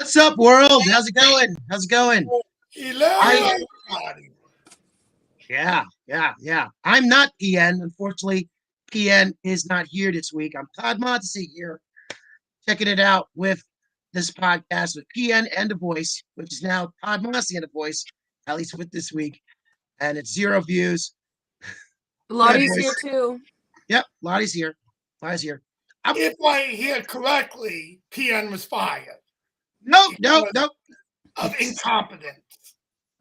What's up, world? How's it going? How's it going? Hello, Yeah. I'm not PN. Unfortunately, PN is not here this week. I'm Todd Montesey here, checking it out with this podcast with PN and The Voice, which is now Todd Montesey and The Voice, at least with this week. And it's 0 views. Lottie's here too. Yep, Lottie's here. Lottie's here. if I hear correctly, PN was fired No. of incompetence.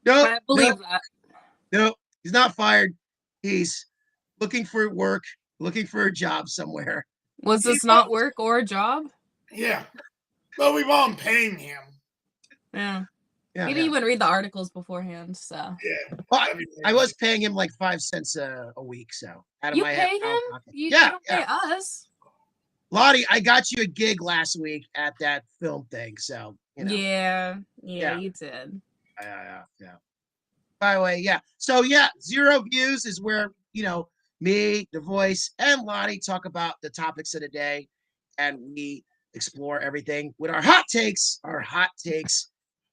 I believe that. No, he's not fired. He's looking for work, looking for a job somewhere. Was this not work or a job? Yeah, but we weren't paying him. Yeah. Yeah, He didn't even read the articles beforehand, so. Yeah, Well, I was paying him like 5 cents a week, so out of You my pay out of him? pocket. You Yeah, don't pay us. Lottie, I got you a gig last week at that film thing, so you know. Yeah, Yeah. you did. Yeah. By the way, yeah. So yeah, 0 views is where me, The Voice, and Lottie talk about the topics of the day, and we explore everything with our hot takes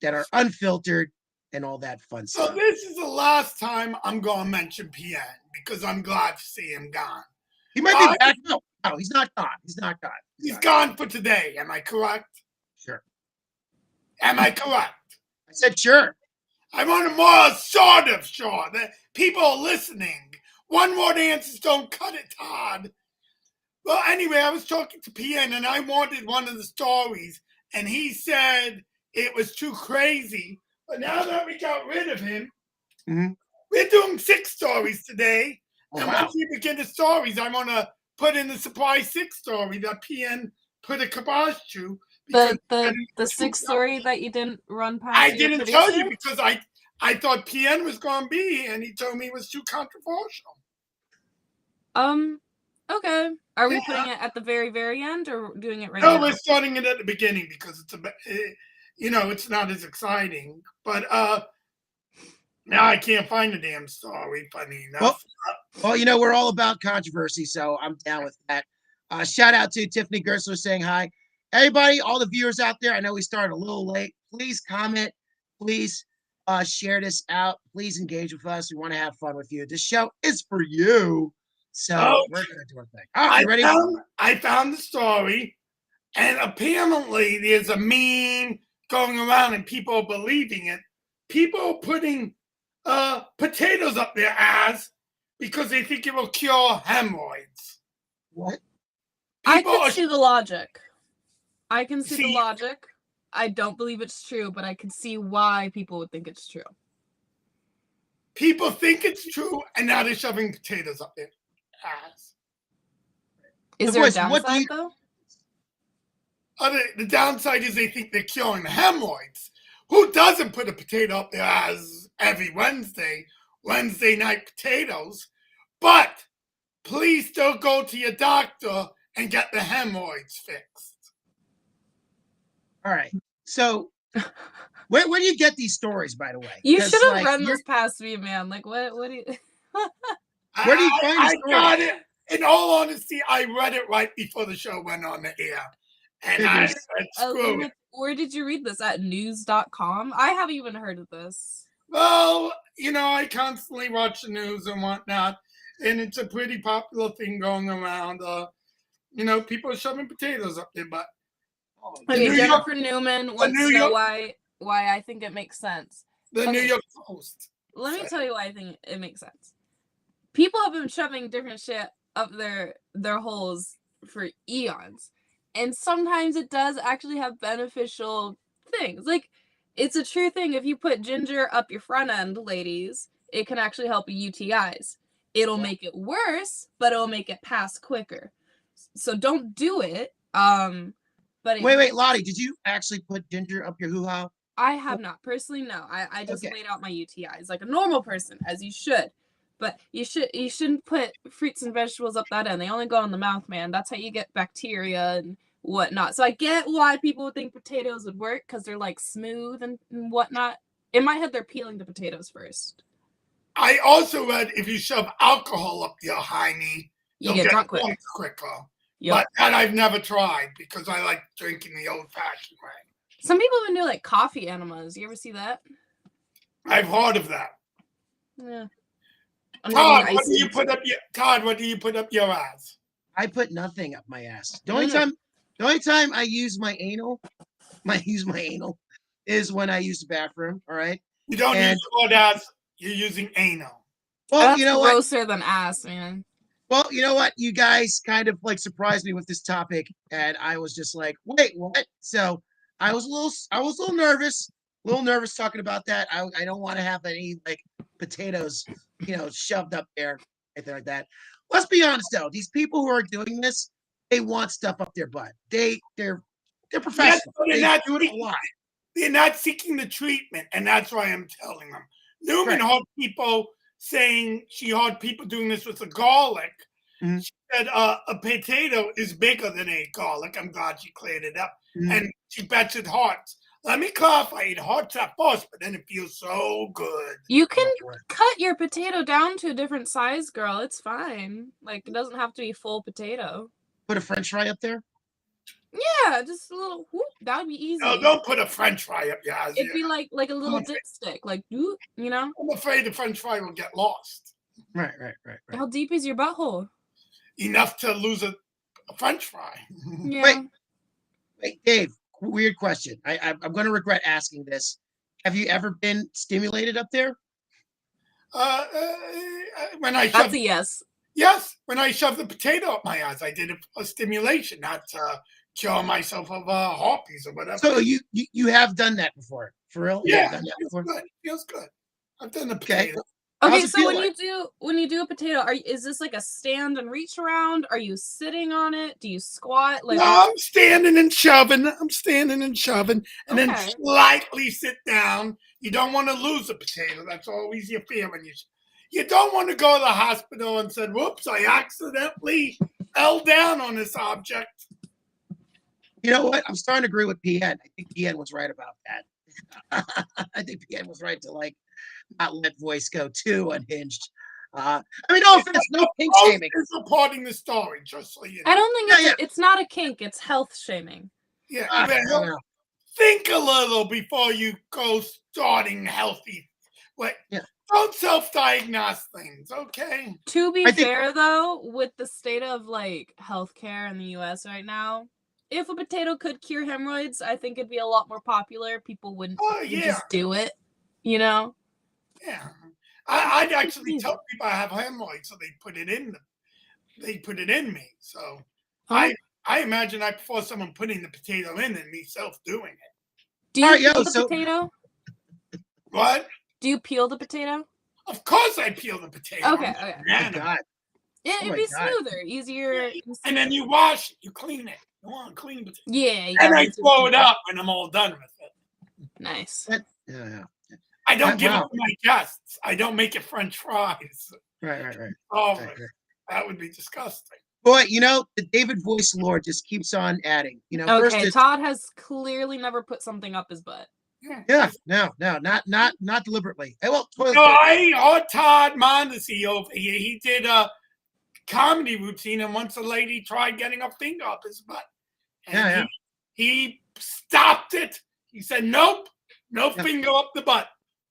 that are unfiltered and all that fun So stuff. this is the last time I'm going to mention PN because I'm glad to see him gone. He might be back. No, he's not gone. He's not gone. He's gone for today. Am I correct? Sure. Am I correct? I said sure. I want a more assertive sure that people are listening. One word answers don't cut it, Todd. Well, anyway, I was talking to PN and I wanted one of the stories, and he said it was too crazy. But now that we got rid of him, we're doing 6 stories today. Oh, and wow. once we begin the stories, I want to put in the surprise 6 story that PN put a kibosh to. The because the 6th story that you didn't run past. I your didn't tell you producer? because I thought PN was going to be, and he told me it was too controversial. Okay. Are we Yeah. putting it at the very, very end or doing it right No, now? we're starting it at the beginning because it's not as exciting. But now I can't find the damn story. Funny enough. Well, we're all about controversy, so I'm down with that. Shout out to Tiffany Gersler saying hi. Everybody, all the viewers out there, I know we started a little late. Please comment. Please share this out. Please engage with us. We want to have fun with you. This show is for you. So we're going to do our thing. All right, you ready? I found the story, and apparently there's a meme going around and people are believing it. People are putting potatoes up their ass because they think it will cure hemorrhoids. What? I People can are- see the logic. I can see the See- logic. I don't believe it's true, but I can see why people would think it's true. People think it's true, and now they're shoving potatoes up their ass. Is The there a Voice, what do downside you- though? The downside is they think they're curing the hemorrhoids. Who doesn't put a potato up their ass every Wednesday night potatoes? But please still go to your doctor and get the hemorrhoids fixed. All right. So where do you get these stories, by the way? You 'Cause, should have like, run this past me, man. Like what do you Where do you find the I story? got it. In all honesty, I read it right before the show went on the air. And I said, screw it. Where did you read this? At news.com? I haven't even heard of this. Well, I constantly watch the news and whatnot, and it's a pretty popular thing going around. People are shoving potatoes up their butt. Okay, New Jennifer Newman wants New to know York- why I think it makes sense. The New Okay. York Post. Let me tell you why I think it makes sense. People have been shoving different shit up their holes for eons. And sometimes it does actually have beneficial things. Like, it's a true thing. If you put ginger up your front end, ladies, it can actually help UTIs. It'll make it worse, but it'll make it pass quicker. So don't do it. But Wait, Lottie, did you actually put ginger up your hoo-ha? I have not. Personally, no. I just Okay. laid out my UTIs like a normal person, as you should. But you shouldn't put fruits and vegetables up that end. They only go in the mouth, man. That's how you get bacteria and whatnot. So I get why people would think potatoes would work because they're like smooth and whatnot. In my head, they're peeling the potatoes first. I also read if you shove alcohol up your hiney, You you'll get drunk quick. quicker. Yep. But that I've never tried because I like drinking the old-fashioned way. Some people even do like coffee enemas. You ever see that? I've heard of that. Yeah. Todd, what do you put up your ass? I put nothing up my ass. The Mm. only time I use my anal, is when I use the bathroom. All right. You don't And- use the word ass. You're using anal. Well, That's you know what? grosser than ass, man. Well, you know what? You guys kind of like surprised me with this topic, and I was just like, "Wait, what?" So I was a little nervous talking about that. I don't want to have any like potatoes, shoved up there, anything like that. Let's be honest though, these people who are doing this, they want stuff up their butt. They're professional. but They they're not do it a seeking- lot. They're not seeking the treatment, and that's why I'm telling them. Newman Right. heard people saying she heard people doing this with the garlic. Mhm. She said a potato is bigger than a garlic. I'm glad she cleared it up. Mhm. And she bets it hurts. Let me clarify, it hurts at first, but then it feels so good. You can Oh, boy. cut your potato down to a different size, girl. It's fine. Like, it doesn't have to be full potato. Put a French fry up there. Yeah, just a little whoop. That would be easy. No, don't put a French fry up your ass. It'd be like a little dipstick, like whoop, I'm afraid the French fry will get lost. Right. How deep is your butthole? Enough to lose a French fry. Yeah. Wait, Dave. Weird question. I'm going to regret asking this. Have you ever been stimulated up there? When I That's shoved, a yes. yes, when I shoved the potato up my ass, I did a stimulation, not to cure myself of herpes or whatever. So you have done that before, for real? You Yeah, have done that feels before? good. Feels good. I've done the Okay. potato. How's Okay, it so feel when like? you do a potato, is this like a stand and reach around? Are you sitting on it? Do you squat? Like, No, I'm standing and shoving. And then Okay. slightly sit down. You don't want to lose a potato. That's always your fear when you don't want to go to the hospital and said, "Whoops, I accidentally fell down on this object." You know what? I'm starting to agree with PN. I think PN was right about that. I think PN was right to like not let voice go too unhinged. I mean, no offense, no kink shaming. Is reporting the story, just so you know. I don't think Yeah, it's not a kink. It's health shaming. Yeah, No. think a little before you go starting healthy. Like, Yeah. don't self-diagnose things, okay? To be I think- fair, though, with the state of like healthcare in the U.S. right now, if a potato could cure hemorrhoids, I think it'd be a lot more popular. People wouldn't would just do it, Yeah. I'd actually easy. tell people I have hemorrhoids, so they put it in me. So Huh? I imagine I prefer someone putting the potato in than me self doing it. Do you Alright, peel yo, the so- potato? What? Do you peel the potato? Of course I peel the potato. Okay, I'm okay. Oh an my animal. God. It'd my be God. smoother, easier. And then you wash it, you clean it. You want a clean potato. Yeah, you And gotta I rinse throw it potato. up when I'm all done with it. Nice. Yeah. I don't give it Wow. to my guests. I don't make it French fries. Right. Oh, Right. that would be disgusting. Boy, the David Voice Lord just keeps on adding. First Okay, it's Todd has clearly never put something up his butt. yeah, no, not deliberately. Hey, well, toilet No, paper. I heard Todd Mondesi over here. He did a comedy routine, and once a lady tried getting a finger up his butt. And Yeah. he stopped it. He said, "Nope, no Yeah. finger up the butt."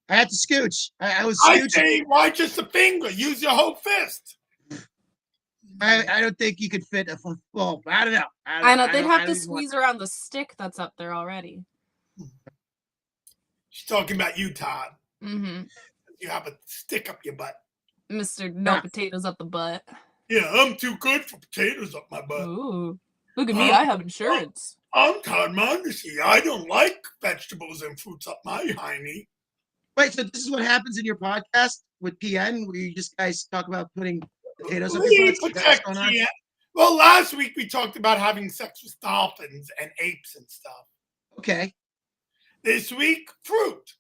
I had to scooch. I was I scooching. say, why just a finger? Use your whole fist. I don't think you could fit a well. I don't know. I know they'd don't- have I to don't even want- squeeze around the stick that's up there already. She's talking about you, Todd. Mm-hmm. You have a stick up your butt. Mr. No Yeah. potatoes up the butt. Yeah, I'm too good for potatoes up my butt. Ooh. Look at me, I have insurance. I'm Todd Mondesi. I don't like vegetables and fruits up my hiney. Wait, so this is what happens in your podcast with PN, where you just guys talk about putting potatoes up your We butts? Is that what's protect going on? the. Well, last week we talked about having sex with dolphins and apes and stuff. Okay. This week, fruit.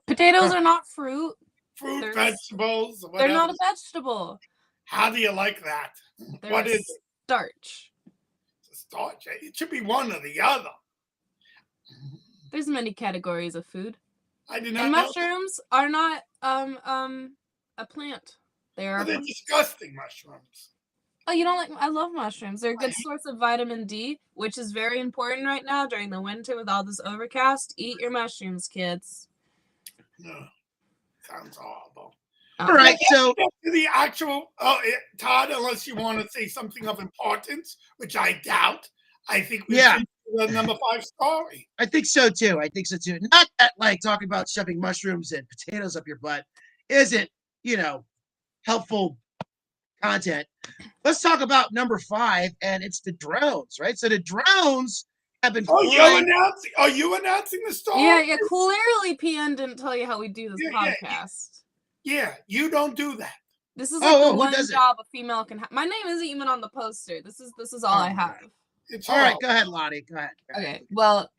Potatoes are not fruit. Fruit, They're- vegetables, They're whatever. not a vegetable. How do you like that? They're What a is it? starch. It's a starch. It should be one or the other. There's many categories of food. I did not And know. mushrooms are not a plant. They are Well, they're disgusting mushrooms. Oh, you don't like? I love mushrooms. They're a good source of vitamin D, which is very important right now during the winter with all this overcast. Eat your mushrooms, kids. Ugh, sounds horrible. All right, so Get to the actual Todd, unless you want to say something of importance, which I doubt. I think we Yeah. should do the number 5 story. I think so too. I think so too. Not that like talking about shoving mushrooms and potatoes up your butt isn't, helpful content. Let's talk about number 5, and it's the drones, right? So the drones have been flying. Are you announcing the story? Yeah. Clearly, PN didn't tell you how we do this Yeah, podcast. Yeah, you don't do that. This is like the one does it? job a female can have. My name isn't even on the poster. This is all I have. It's All right, go ahead, Lottie. Go ahead. Okay, well,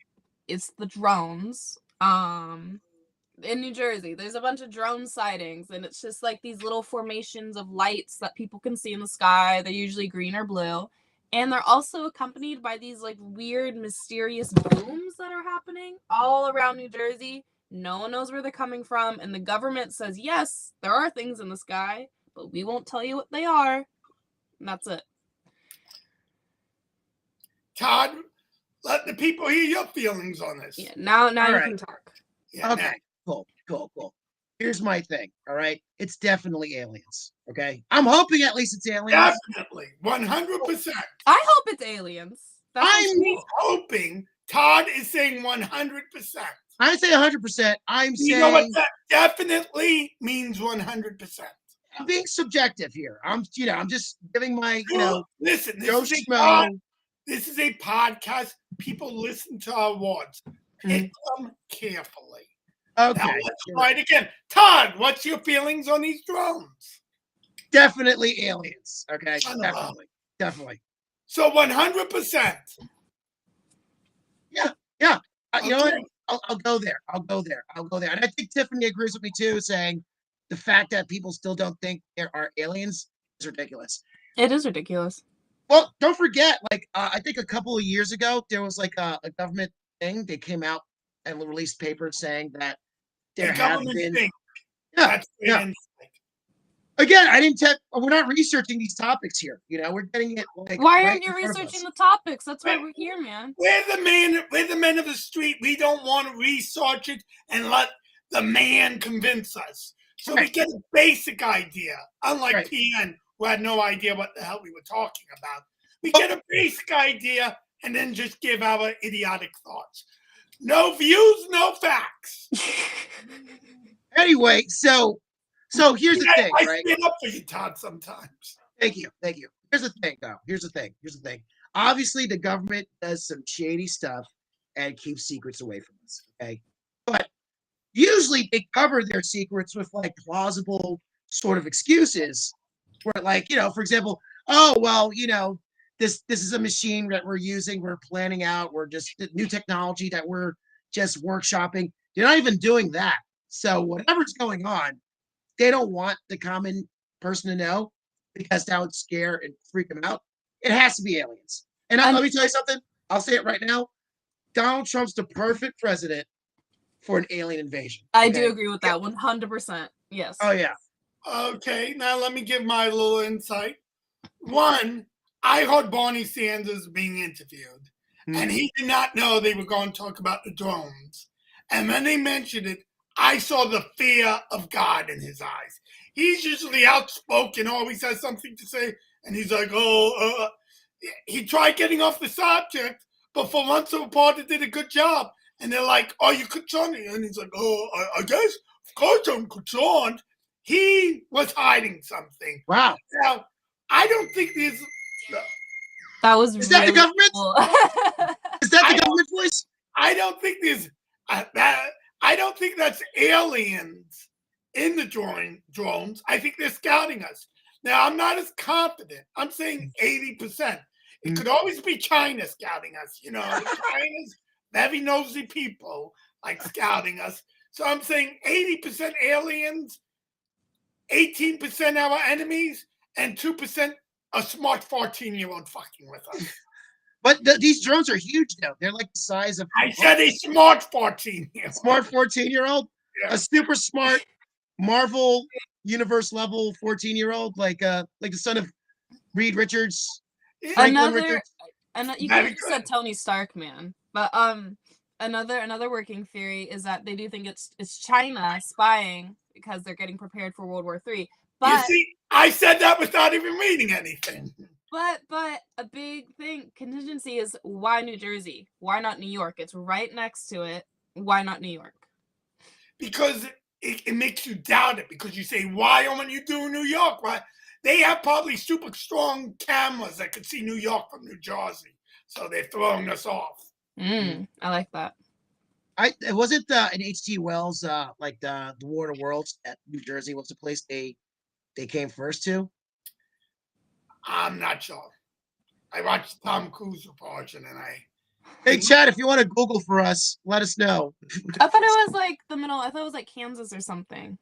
it's the drones. In New Jersey, there's a bunch of drone sightings, and it's just like these little formations of lights that people can see in the sky. They're usually green or blue, and they're also accompanied by these like weird, mysterious booms that are happening all around New Jersey. No one knows where they're coming from, and the government says yes, there are things in the sky, but we won't tell you what they are. And that's it. Todd, let the people hear your feelings on this. Yeah, now you right. can talk. Yeah, Okay, cool. Here's my thing, all right? It's definitely aliens, okay? I'm hoping at least it's aliens. Definitely, 100%. I hope it's aliens. That's I'm hoping. Todd is saying 100%. I say 100%. I'm You know what saying that definitely means 100%. I'm being subjective here. I'm just giving my, Listen, Joe Schmo. This is a podcast. People listen to our words. Pick them carefully. Okay. Now let's try it again. Todd, what's your feelings on these drones? Definitely aliens. Okay. Definitely. So 100%. Yeah. You know what? I'll go there. And I think Tiffany agrees with me too, saying the fact that people still don't think there are aliens is ridiculous. It is ridiculous. Well, don't forget, I think a couple of years ago, there was like a government thing. They came out and released papers saying that there have been. Thing. Yeah. Again, we're not researching these topics here. We're getting it. Why aren't you researching the topics? That's why we're here, man. We're the men of the street. We don't want to research it and let the man convince us. So we get a basic idea. Unlike PN, who had no idea what the hell we were talking about. We get a basic idea and then just give our idiotic thoughts. No views, no facts. Anyway, so here's the thing, I right? stand up for you, Todd, sometimes. Thank you. Here's the thing, though. Here's the thing. Obviously, the government does some shady stuff and keeps secrets away from us, okay? But usually they cover their secrets with plausible sort of excuses where for example, oh, well, this is a machine that we're using, we're planning out, we're just new technology that we're just workshopping. They're not even doing that. So whatever's going on, they don't want the common person to know because that would scare and freak them out. It has to be aliens. And let me tell you something. I'll say it right now. Donald Trump's the perfect president for an alien invasion. I do agree with that 100%. Yes. Oh, yeah. Okay, now let me give my little insight. One, I heard Barney Sanders being interviewed, and he did not know they were going to talk about the drones. And when they mentioned it, I saw the fear of God in his eyes. He's usually outspoken, always has something to say, and he's like, he tried getting off the subject, but for once the reporter did a good job. And they're like, are you concerned? And he's like, I guess, of course I'm concerned. He was hiding something. Wow. Now, I don't think there's... That was Is that the government? Cool. Is that the government voice? I don't think there's... I don't think that's aliens in the drones. I think they're scouting us. Now, I'm not as confident. I'm saying 80%. It could always be China scouting us. China's very nosy people scouting us. So I'm saying 80% aliens, 18% our enemies, and 2% a smart 14-year-old fucking with us. But these drones are huge, though. They're like the size of... I said a smart 14-year-old. Smart 14-year-old? Yeah. A super smart Marvel Universe level 14-year-old? Like the son of Reed Richards, It- Franklin Another, Richards. and you Very could have said good. Tony Stark, man. But another working theory is that they do think it's China spying because they're getting prepared for World War III. You But see, I said that without even reading anything. but a big thing contingency is why New Jersey? Why not New York? It's right next to it. Why not New York? Because it makes you doubt it. Because you say, why aren't you doing New York? Why? They have probably super strong cameras that could see New York from New Jersey. So they're throwing us off. I like that. It wasn't in H.G. Wells, like the War of the Worlds at New Jersey was the place they came first to. I'm not sure. I watched Tom Cruise version and Hey, Chad, if you want to Google for us, let us know. I thought it was like the middle. I thought it was like Kansas or something.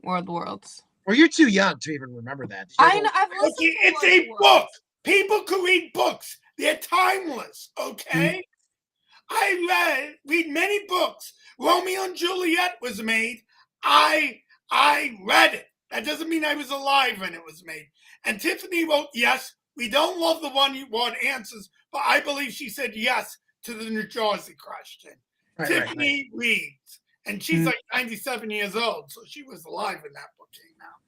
War of the Worlds. Well, you're too young to even remember that. Did you I ever- know. I've listened okay, to it's War of a the Worlds. book. People can read books. They're timeless. Okay. I read many books. Romeo and Juliet was made. I read it. That doesn't mean I was alive when it was made. And Tiffany wrote, yes, we don't love the one you want answers, but I believe she said yes to the New Jersey question. Right, Tiffany reads, and she's Mhm. like 97 years old, so she was alive when that book came out.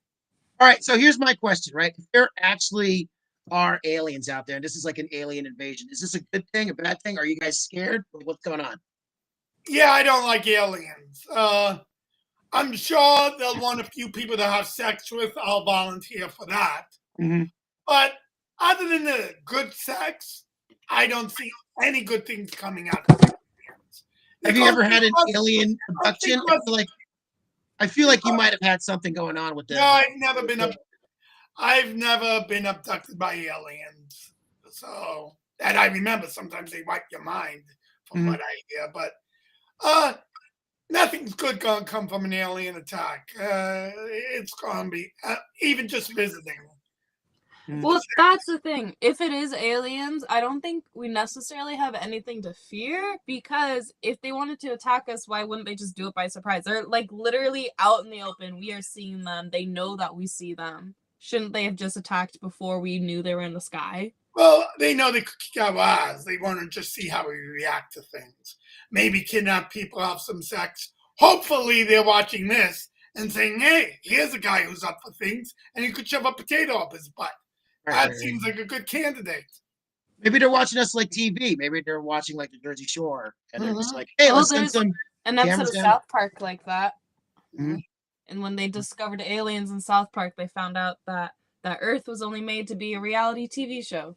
All right, so here's my question, right? If there actually are aliens out there, and this is like an alien invasion, is this a good thing, a bad thing? Are you guys scared? What's going on? Yeah, I don't like aliens. I'm sure they'll want a few people to have sex with. I'll volunteer for that. Mhm. But other than the good sex, I don't see any good things coming out of aliens. Have you ever had an alien I think abduction? I feel like you might have had something going on with No, that. I've never been abducted by aliens. So that I remember. Sometimes they wipe your mind from what I hear, but nothing's good gonna come from an alien attack. It's gonna be even just visiting. Well, that's the thing. If it is aliens, I don't think we necessarily have anything to fear because if they wanted to attack us, why wouldn't they just do it by surprise? They're like literally out in the open. We are seeing them. They know that we see them. Shouldn't they have just attacked before we knew they were in the sky? Well, they know they could kick our ass. They want to just see how we react to things. Maybe kidnap people, have some sex. Hopefully, they're watching this and saying, "Hey, here's a guy who's up for things, and he could shove a potato up his butt." That seems like a good candidate. Maybe they're watching us like TV. Maybe they're watching like the Jersey Shore, and they're just like, "Hey, let's send there's some an episode cameras of down." South Park like that. Mhm. And when they discovered aliens in South Park, they found out that Earth was only made to be a reality TV show.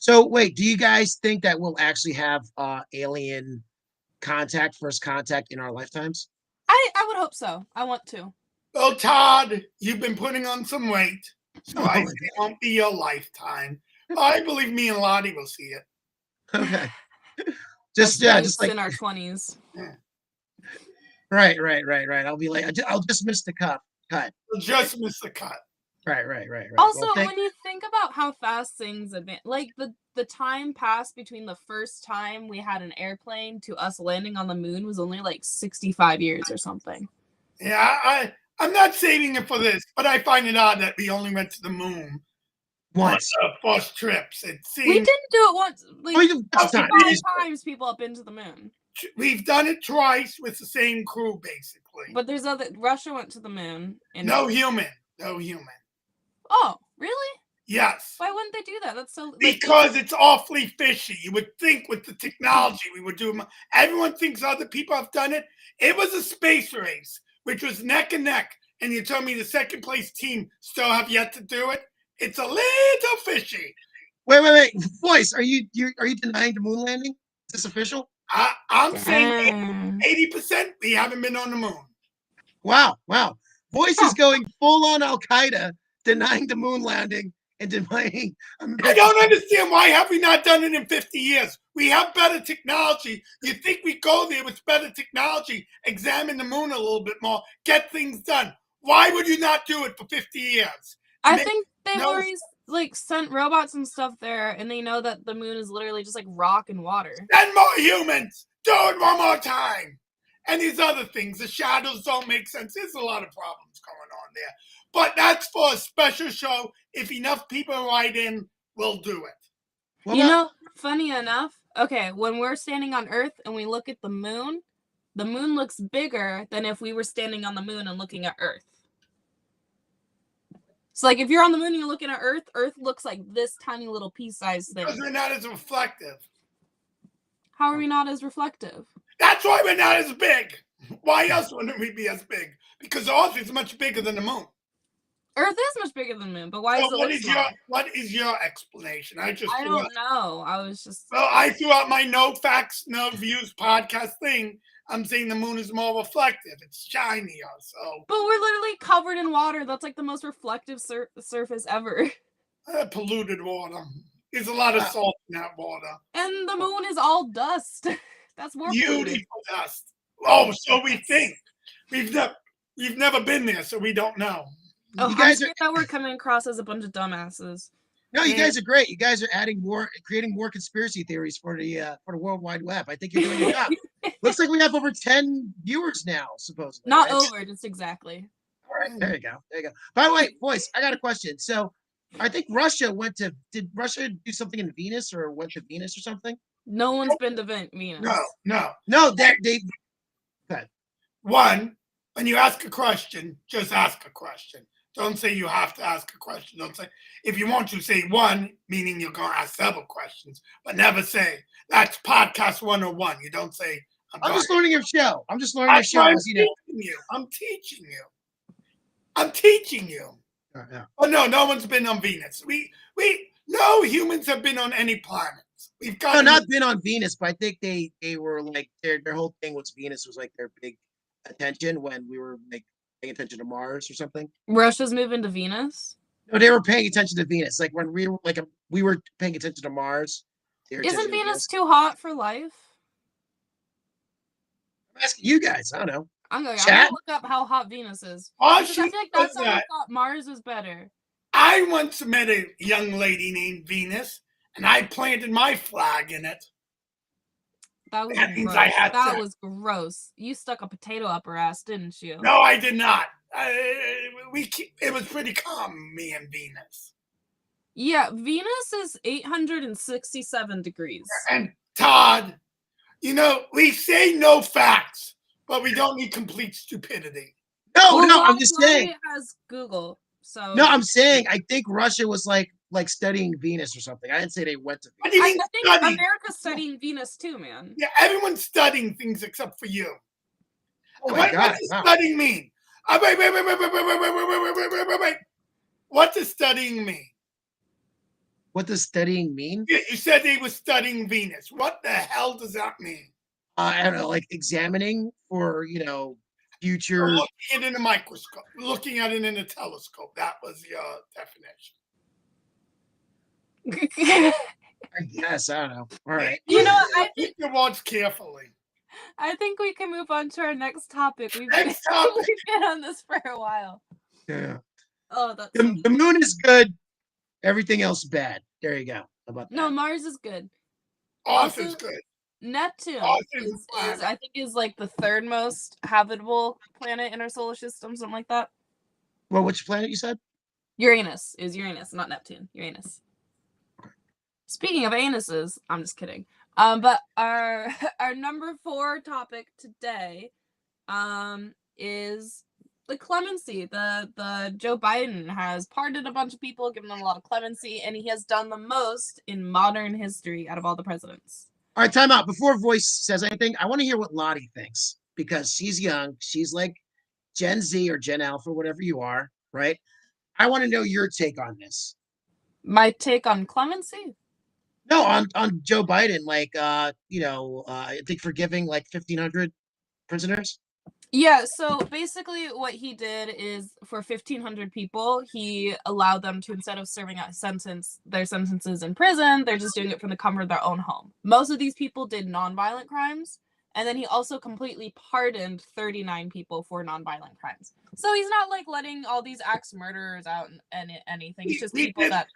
So wait, do you guys think that we'll actually have alien contact, first contact in our lifetimes? I would hope so. I want to. Well, Todd, you've been putting on some weight, so Oh, it won't be your lifetime. I believe me and Lottie will see it. okay. Just like in our 20s. right. I'll be like, I'll just miss the cut. We'll just miss the cut. Right. Also, Well, when you think about how fast things advance, like the time passed between the first time we had an airplane to us landing on the moon was only like 65 years or something. Yeah, I'm not saving it for this, but I find it odd that we only went to the moon once. on first trips. It seems We didn't do it once. Like bunch of five times. times people have been to the moon. we've done it twice with the same crew, basically. But there's other. Russia went to the moon. And No human. Oh, really? Yes. Why wouldn't they do that? That's so. Because it's awfully fishy. You would think with the technology we would do. Everyone thinks other people have done it. It was a space race, which was neck and neck. And you tell me the second place team still have yet to do it? It's a little fishy. Wait. Boys, are you denying the moon landing? Is this official? I'm saying 80% we haven't been on the moon. Wow. Voice is going full on Al Qaeda, denying the moon landing and denying America. I don't understand why have we not done it in 50 years? We have better technology. You think we go there with better technology, examine the moon a little bit more, get things done. Why would you not do it for 50 years? I think they've already like sent robots and stuff there, and they know that the moon is literally just like rock and water. Send more humans. Do it one more time. And these other things, the shadows don't make sense. There's a lot of problems going on there. But that's for a special show. If enough people write in, we'll do it. Well, Funny enough, okay, when we're standing on Earth and we look at the moon looks bigger than if we were standing on the moon and looking at Earth. So, like, if you're on the moon and you're looking at Earth, Earth looks like this tiny little pea-sized thing. Because we're not as reflective. How are we not as reflective? That's why we're not as big. Why else wouldn't we be as big? Because Earth is much bigger than the moon. Earth is much bigger than the moon, but why is it what is your explanation? I don't know. I was just... Well, I threw out my no facts, no views podcast thing. I'm saying the moon is more reflective. It's shinier, so... But we're literally covered in water. That's like the most reflective surface ever. Polluted water. There's a lot of salt in that water. And the moon is all dust. That's more polluted. Beautiful dust. Oh, so we think. We've never been there, so we don't know. Oh, you guys that we're coming across as a bunch of dumbasses. No, you guys are great. You guys are creating more conspiracy theories for the World Wide Web. I think you're doing your job. Looks like we have over 10 viewers now, supposedly. Not over, just exactly. All right, there you go. By the way, boys, I got a question. So, I think Russia did Russia do something in Venus or went to Venus or something? No one's been to Venus. No. They. One, when you ask a question, just ask a question. Don't say you have to ask a question. Don't say, if you want to, say one, meaning you're going to ask several questions, but never say, that's podcast 101. You don't say, I'm just learning your show. I'm teaching you. Yeah. Oh, no one's been on Venus. No humans have been on any planets. Not been on Venus, but I think they were like, their whole thing was Venus was like their big attention when we were like paying attention to Mars or something. Russia's moving to Venus? No, they were paying attention to Venus. Like when we were paying attention to Mars. Isn't Venus too hot for life? I'm asking you guys. I don't know. I'm gonna look up how hot Venus is. I feel like that's how I thought Mars was better. I once met a young lady named Venus, and I planted my flag in it. That was gross. You stuck a potato up her ass, didn't you? No, I did not. It was pretty calm, me and Venus. Yeah, Venus is 867 degrees. And Todd, we say no facts, but we don't need complete stupidity. No, I'm just saying. It has Google, so. No, I'm saying I think Russia was like studying Venus or something. I didn't say they went to Venus. I think America's studying Venus too, man. Yeah, everyone's studying things except for you. Oh my God! What does studying mean? Wait. What does studying mean? What does studying mean? You said they were studying Venus. What the hell does that mean? I don't know, like examining for future. Or looking at it in a microscope, looking at it in a telescope. That was your definition. I guess, I don't know. All right. I think your words carefully. I think we can move on to our next topic. We've been on this for a while. Yeah. Oh, that's the moon is good. Everything else bad. There you go. How about that? No, Mars is good. Earth is good. Neptune is like the third most habitable planet in our solar system, something like that. Well, which planet you said? Uranus, not Neptune. Uranus. Speaking of anuses, I'm just kidding. But our number 4 topic today, is the clemency. The Joe Biden has pardoned a bunch of people, given them a lot of clemency, and he has done the most in modern history out of all the presidents. All right, time out. Before Voice says anything, I want to hear what Lottie thinks because she's young. She's like Gen Z or Gen Alpha, whatever you are, right? I want to know your take on this. My take on clemency? No, on Joe Biden, I think forgiving like 1,500 prisoners. Yeah, so basically what he did is for 1,500 people, he allowed them to, instead of serving out their sentences in prison, they're just doing it from the comfort of their own home. Most of these people did nonviolent crimes, and then he also completely pardoned 39 people for nonviolent crimes. So he's not like letting all these axe murderers out and anything. It's just people that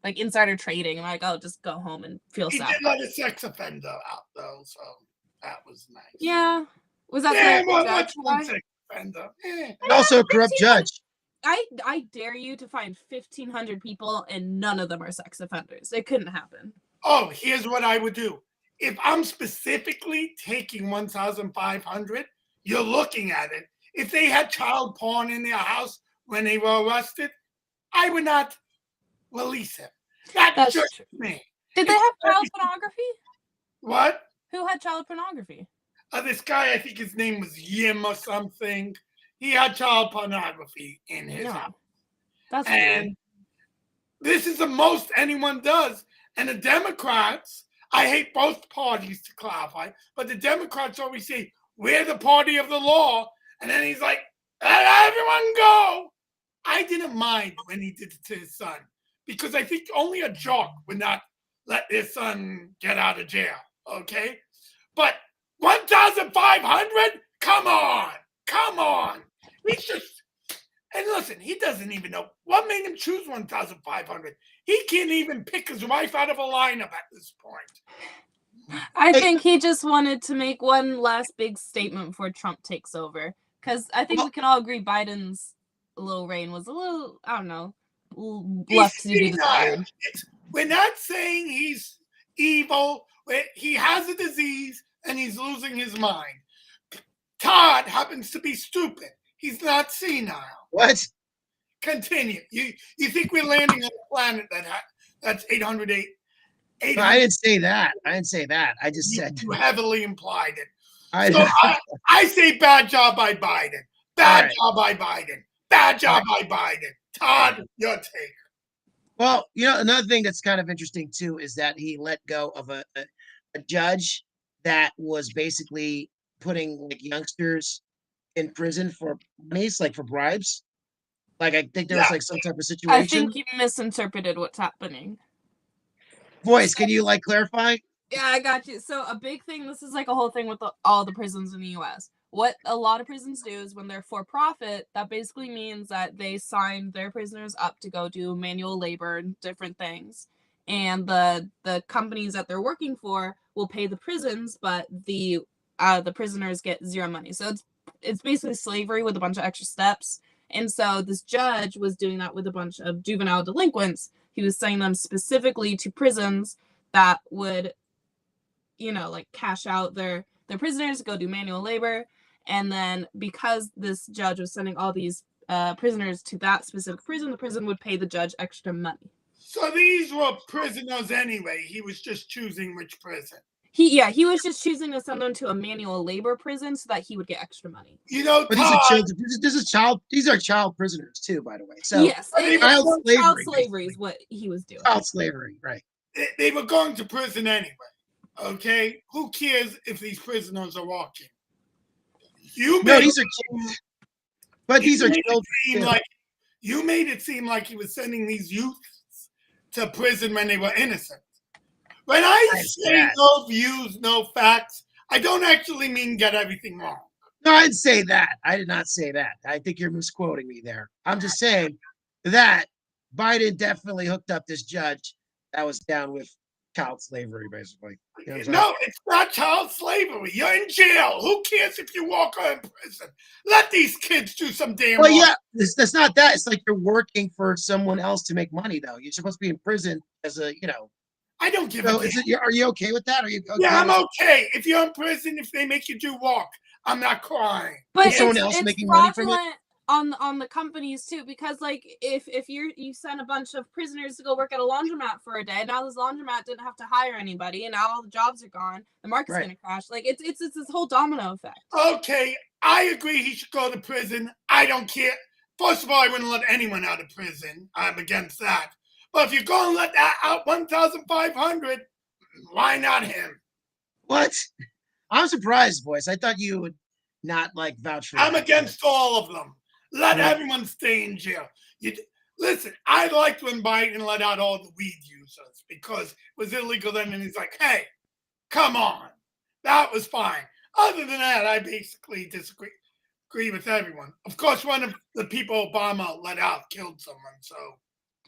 like insider trading, like, oh, just go home and feel sad. He did let a sex offender out though, so that was nice. Yeah. Was that Yeah, the well, judge what's one guy? sex offender? And also a corrupt 1,500 judge. I dare you to find 1,500 people and none of them are sex offenders. It couldn't happen. Oh, here's what I would do. If I'm specifically taking 1,500, you're looking at it. If they had child porn in their house when they were arrested, I would not release him. That's That's just true. me. Did they It's have very- child pornography? What? Who had child pornography? This guy, I think his name was Yim or something. He had child pornography in his No. house. That's And weird. this is the most anyone does. And the Democrats, I hate both parties to clarify, but the Democrats always say, we're the party of the law. And then he's like, let everyone go. I didn't mind when he did it to his son because I think only a jock would not let their son get out of jail. Okay. But 1,500? Come on. Come on. He's just, and listen, he doesn't even know what made him choose 1,500. He can't even pick his wife out of a lineup at this point. I think he just wanted to make one last big statement before Trump takes over. Because I think we can all agree Biden's little reign was a little, I don't know, left to be desired. We're not saying he's evil. He has a disease and he's losing his mind. Todd happens to be stupid. He's not senile. What? Continue. You think we're landing on a planet that's 808? No, I didn't say that. I didn't say that. I just said You heavily implied it. I, So I say bad job by Biden. Bad job by Biden. Bad job by Biden. Todd, your take. well, you know, another thing that's kind of interesting too is that he let go of a judge that was basically putting like youngsters in prison for monies, like for bribes. Like I think there was like some type of situation. I think you misinterpreted what's happening. Boys, can you like clarify? Yeah, I got you. So a big thing, this is like a whole thing with all the prisons in the US. What a lot of prisons do is when they're for profit, that basically means that they sign their prisoners up to go do manual labor and different things. And the companies that they're working for will pay the prisons, but the prisoners get zero money. So it's basically slavery with a bunch of extra steps. And so this judge was doing that with a bunch of juvenile delinquents. He was sending them specifically to prisons that would, you know, like cash out their prisoners, go do manual labor. And then because this judge was sending all these prisoners to that specific prison, the prison would pay the judge extra money. So these were prisoners anyway. He was just choosing which prison. He was just choosing to send them to a manual labor prison so that he would get extra money. You know, But these are child prisoners too, by the way. So yes, child slavery is what he was doing. Child slavery, right? They were going to prison anyway. Okay, who cares if these prisoners are walking? These are kids. But these are children. You made it seem like he was sending these youths to prison when they were innocent. When I say no views, no facts, I don't actually mean get everything wrong. No, I didn't say that. I did not say that. I think you're misquoting me there. I'm just saying that Biden definitely hooked up this judge that was down with child slavery, basically. You know no, it's not child slavery. You're in jail. Who cares if you walk out in prison? Let these kids do some damn work. Yeah, that's not that. It's like you're working for someone else to make money, though. You're supposed to be in prison as a, you know. I don't give a damn. Are you okay with that? Are you okay? Yeah, I'm okay. If you're in prison, if they make you do work, I'm not crying. But someone else making money from it? On the companies too, because like if you send a bunch of prisoners to go work at a laundromat for a day, now this laundromat didn't have to hire anybody, and now all the jobs are gone, the market's gonna crash. Like it's this whole domino effect. Okay, I agree he should go to prison. I don't care. First of all, I wouldn't let anyone out of prison. I'm against that. But if you're going to let that out 1,500, why not him? What? I'm surprised, boys. I thought you would not like vouch for that. I'm against all of them. Let everyone stay in jail. Listen, I liked when Biden let out all the weed users because it was illegal then, and he's like, hey, come on. That was fine. Other than that, I basically agree with everyone. Of course, one of the people Obama let out killed someone, so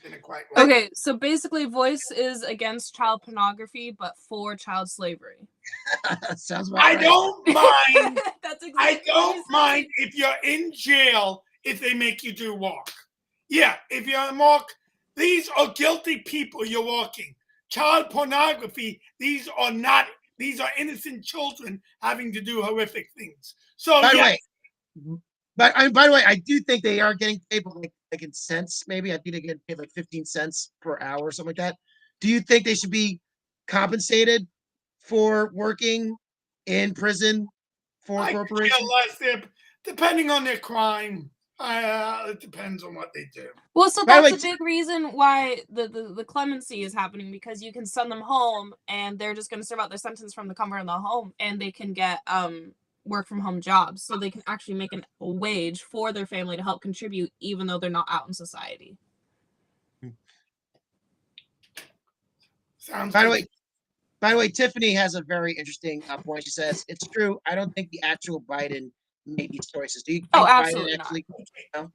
Didn't quite work. Okay, so basically, Voice is against child pornography, but for child slavery. Sounds about I right. don't mind. That's exactly I what don't you mind if you're in jail if they make you do walk. Yeah, if you're in walk, these are guilty people you're walking. Child pornography, these are not, these are innocent children having to do horrific things. So By the yeah, way, by the way, I do think they are getting paid, but like in cents, maybe. I think they get paid like 15 cents per hour or something like that. Do you think they should be compensated for working in prison for I care corporations? less there, depending on their crime. It depends on what they do. Well, so By the that's way, a big reason why the clemency is happening, because you can send them home and they're just going to serve out their sentence from the comfort of the home, and they can get work from home jobs, so they can actually make a wage for their family to help contribute, even though they're not out in society. Sounds by the good. way, by the way, Tiffany has a very interesting point. She says it's true. I don't think the actual Biden made these choices. Do you Oh, think Biden absolutely not. actually? No?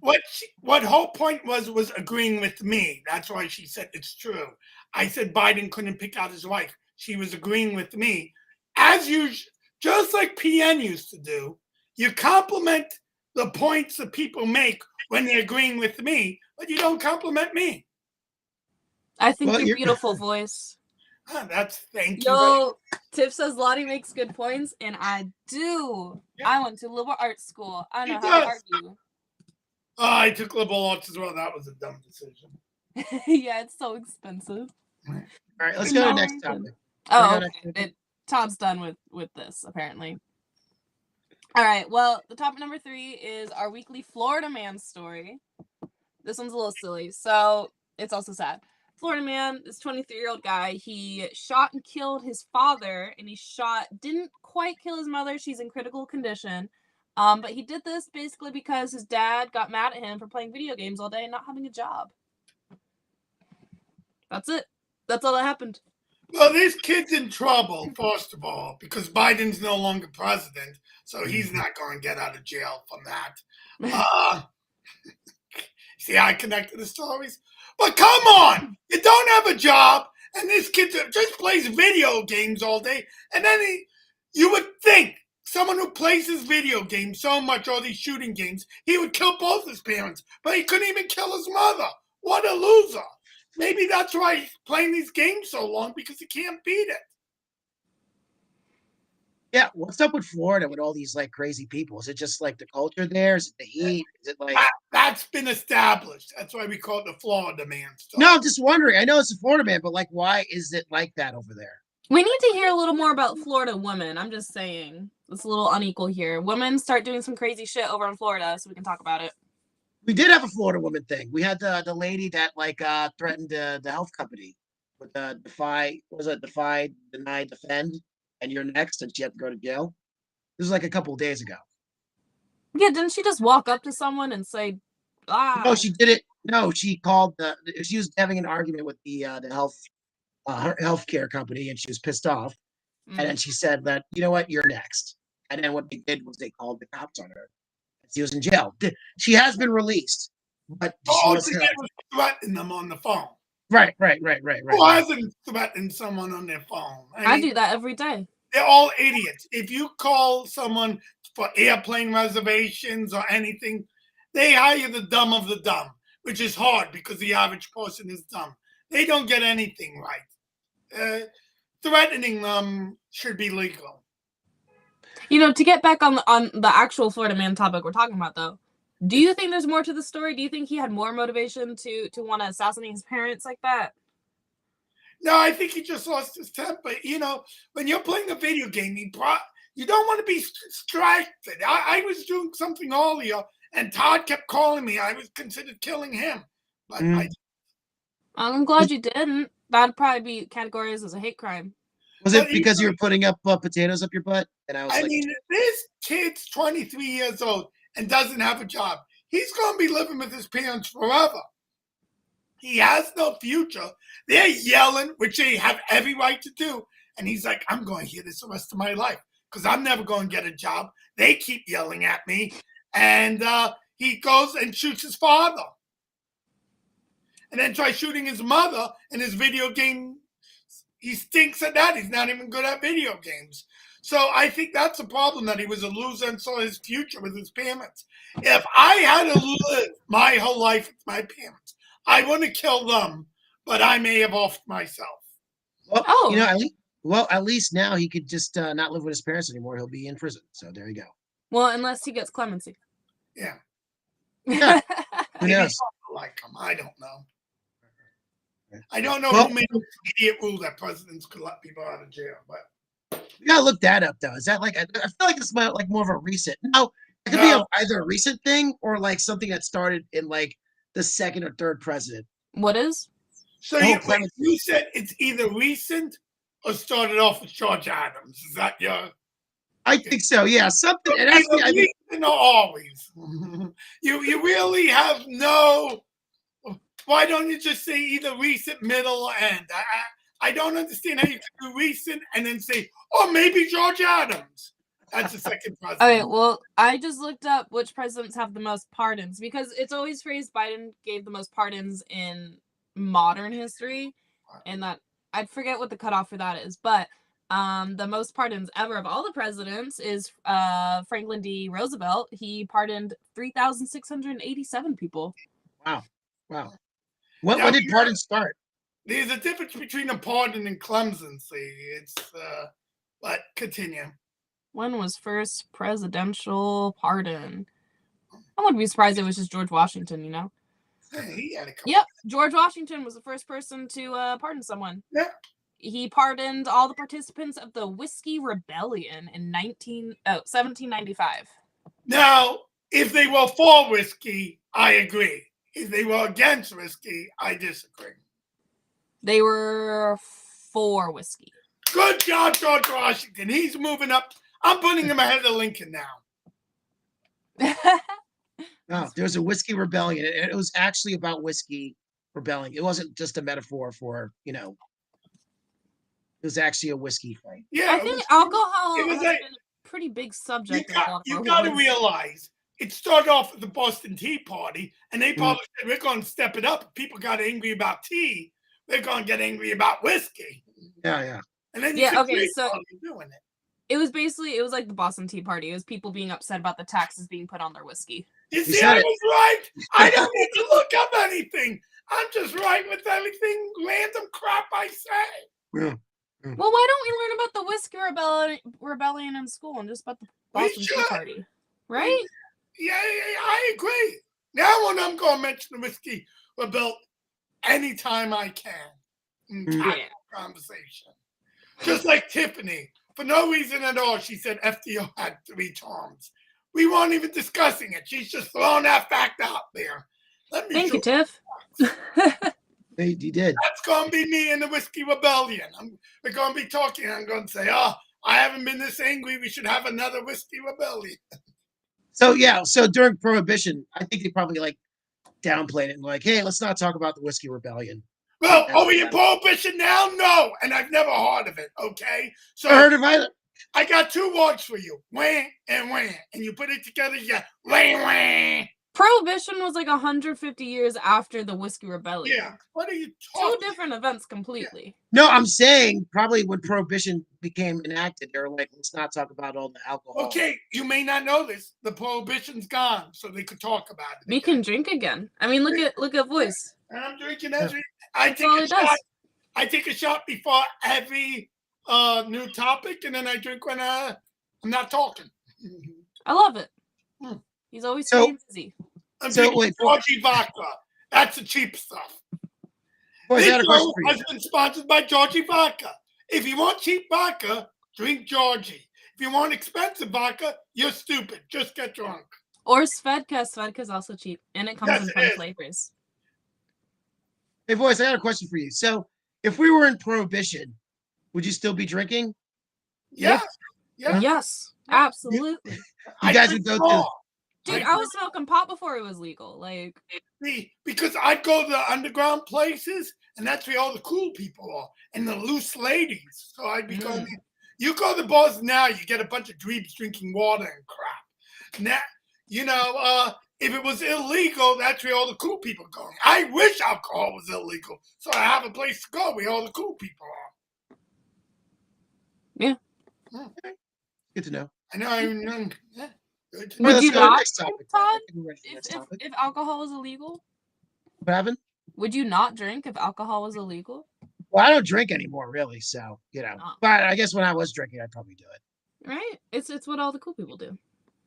What whole point was agreeing with me. That's why she said it's true. I said Biden couldn't pick out his wife. She was agreeing with me, as usual, just like PN used to do. You compliment the points that people make when they're agreeing with me, but you don't compliment me. I think Well, you're you're beautiful, Voice. Thank you. Yo, Tiff says Lottie makes good points, and I do. Yeah. I went to liberal arts school. I know He how to does. argue. I took liberal arts as well. That was a dumb decision. Yeah, it's so expensive. all right. Let's For go to no the next reason. topic. Oh, Go okay. Todd's done with this, apparently. All right, well, the topic number 3 is our weekly Florida man story. This one's a little silly, so it's also sad. Florida man, this 23-year-old guy, he shot and killed his father, and didn't quite kill his mother. She's in critical condition. But he did this basically because his dad got mad at him for playing video games all day and not having a job. That's it. That's all that happened. Well, this kid's in trouble, first of all, because Biden's no longer president, so he's not going to get out of jail from that. See how I connected the stories? But come on! You don't have a job, and this kid just plays video games all day, and then you would think someone who plays his video games so much, all these shooting games, he would kill both his parents, but he couldn't even kill his mother. What a loser. Maybe that's why he's playing these games so long, because he can't beat it. Yeah, what's up with Florida with all these like crazy people? Is it just like the culture there? Is it the heat? Is it like That's been established. That's why we call it the Florida man stuff. No, I'm just wondering. I know it's a Florida man, but like why is it like that over there? We need to hear a little more about Florida women. I'm just saying. It's a little unequal here. Women start doing some crazy shit over in Florida, so we can talk about it. We did have a Florida woman thing. We had the lady that like threatened the health company with the defy, deny, defend, and you're next, and she had to go to jail. This was like a couple of days ago. Yeah, didn't she just walk up to someone and say, "Ah"? No, she did it. No, she called she was having an argument with the healthcare company, and she was pissed off. And then she said that, you know what, you're next. And then what they did was they called the cops on her. She was in jail. She has been released, but she was threatening them on the phone. Right. Who hasn't threatened someone on their phone? I do that every day. They're all idiots. If you call someone for airplane reservations or anything, they hire the dumb of the dumb, which is hard because the average person is dumb. They don't get anything right. Threatening them should be legal. You know, to get back on the actual Florida man topic we're talking about, though, do you think there's more to the story? Do you think he had more motivation to want to assassinate his parents like that? No, I think he just lost his temper. You know, when you're playing a video game, you don't want to be distracted. I was doing something earlier, and Todd kept calling me. I was considered killing him. But I'm glad you didn't. That'd probably be categorized as a hate crime. Was it because you were putting up potatoes up your butt? And I mean, this kid's 23 years old and doesn't have a job. He's going to be living with his parents forever. He has no future. They're yelling, which they have every right to do. And he's like, I'm going to hear this the rest of my life because I'm never going to get a job. They keep yelling at me. And he goes and shoots his father. and then try shooting his mother in his video game. He stinks at that. He's not even good at video games. So I think that's a problem, that he was a loser and saw his future with his parents. If I had to live my whole life with my parents, I wouldn't kill them, but I may have offed myself. Well, Oh. at least now he could just not live with his parents anymore. He'll be in prison. So there you go. Well, unless he gets clemency. Yeah. Yeah. Who Maybe knows? I like him. I don't know. I don't know Well, who made this idiot rule that presidents could let people out of jail, but you gotta look that up though. Is that like I feel like it's like more of a recent? No, it could be either a recent thing or like something that started in like the second or third president. What is? So you said it's either recent or started off with George Adams. Is that your? I think so. Yeah, something. It has to be recent or always. You really have no. Why don't you just say either recent, middle, or end? I don't understand how you can do recent and then say, oh, maybe George Adams. That's the second president. Okay, well, I just looked up which presidents have the most pardons, because it's always phrased Biden gave the most pardons in modern history, and that I'd forget what the cutoff for that is, but the most pardons ever of all the presidents is Franklin D. Roosevelt. He pardoned 3,687 people. Wow. When did pardon start? There's a difference between a pardon and clemency. It's but continue. When was first presidential pardon? I wouldn't be surprised if it was just George Washington, you know? He had a couple. Yep, George Washington was the first person to pardon someone. Yeah. He pardoned all the participants of the Whiskey Rebellion in 1795. Now, if they were for whiskey, I agree. If they were against whiskey, I disagree. They were for whiskey. Good job, George Washington. He's moving up. I'm putting him ahead of Lincoln now. No, there was a whiskey rebellion, and it was actually about whiskey rebelling. It wasn't just a metaphor for, it was actually a whiskey fight. Yeah, I think alcohol has been a pretty big subject. You got to realize it started off with the Boston Tea Party, and they probably said, we're going to step it up. If people got angry about tea, they're going to get angry about whiskey. Yeah. And then so doing it. It was like the Boston Tea Party. It was people being upset about the taxes being put on their whiskey. You see, I was right. I don't need to look up anything. I'm just right with everything random crap I say. Yeah. Well, why don't we learn about the Whiskey Rebellion in school and just about the Boston Tea Party? Right? Yeah, I agree. Now when I'm going to mention the Whiskey Rebellion anytime I can in conversation. Just like Tiffany. For no reason at all, she said FDR had 3 terms. We weren't even discussing it. She's just throwing that fact out there. Thank you, Tiff. You did. That's going to be me in the Whiskey Rebellion. We're going to be talking. I'm going to say, I haven't been this angry. We should have another Whiskey Rebellion. So during Prohibition, I think they probably downplayed it and hey, let's not talk about the Whiskey Rebellion. Well, are we in Prohibition now? No, and I've never heard of it, okay? So I heard of either. I got 2 words for you, wah and wah, and you put it together, you get wah. Prohibition was 150 years after the Whiskey Rebellion. Yeah, what are you talking? 2 different events completely. Yeah. No, I'm saying probably when Prohibition became enacted, they were let's not talk about all the alcohol. Okay, you may not know this. The Prohibition's gone, so they could talk about it. We can drink again. I mean, look at Voice. I'm drinking every. I take a shot before every new topic, and then I drink when I'm not talking. I love it. He's always staying busy. I'm drinking Georgie vodka. That's the cheap stuff. This show has been sponsored by Georgie vodka. If you want cheap vodka, drink Georgie. If you want expensive vodka, you're stupid. Just get drunk. Or Svedka. Svedka's also cheap, and it comes in fun flavors. Hey, Voice, I got a question for you. So, if we were in Prohibition, would you still be drinking? Yeah. Yes, absolutely. You guys would go to. Dude, I was smoking pot before it was legal. Because I'd go to the underground places, and that's where all the cool people are, and the loose ladies. So I'd be going. You go to the bars now, you get a bunch of dweebs drinking water and crap. Now, if it was illegal, that's where all the cool people are going. I wish alcohol was illegal, so I have a place to go where all the cool people are. Yeah. Good to know. I know. Yeah, good to All right, Would know. let's you go to the not next drink, topic. Then. I Todd, think we're ready for the next topic. if alcohol was illegal? What happened? Would you not drink if alcohol was illegal? Well, I don't drink anymore, really. So Oh. but I guess when I was drinking, I'd probably do it. Right? It's what all the cool people do.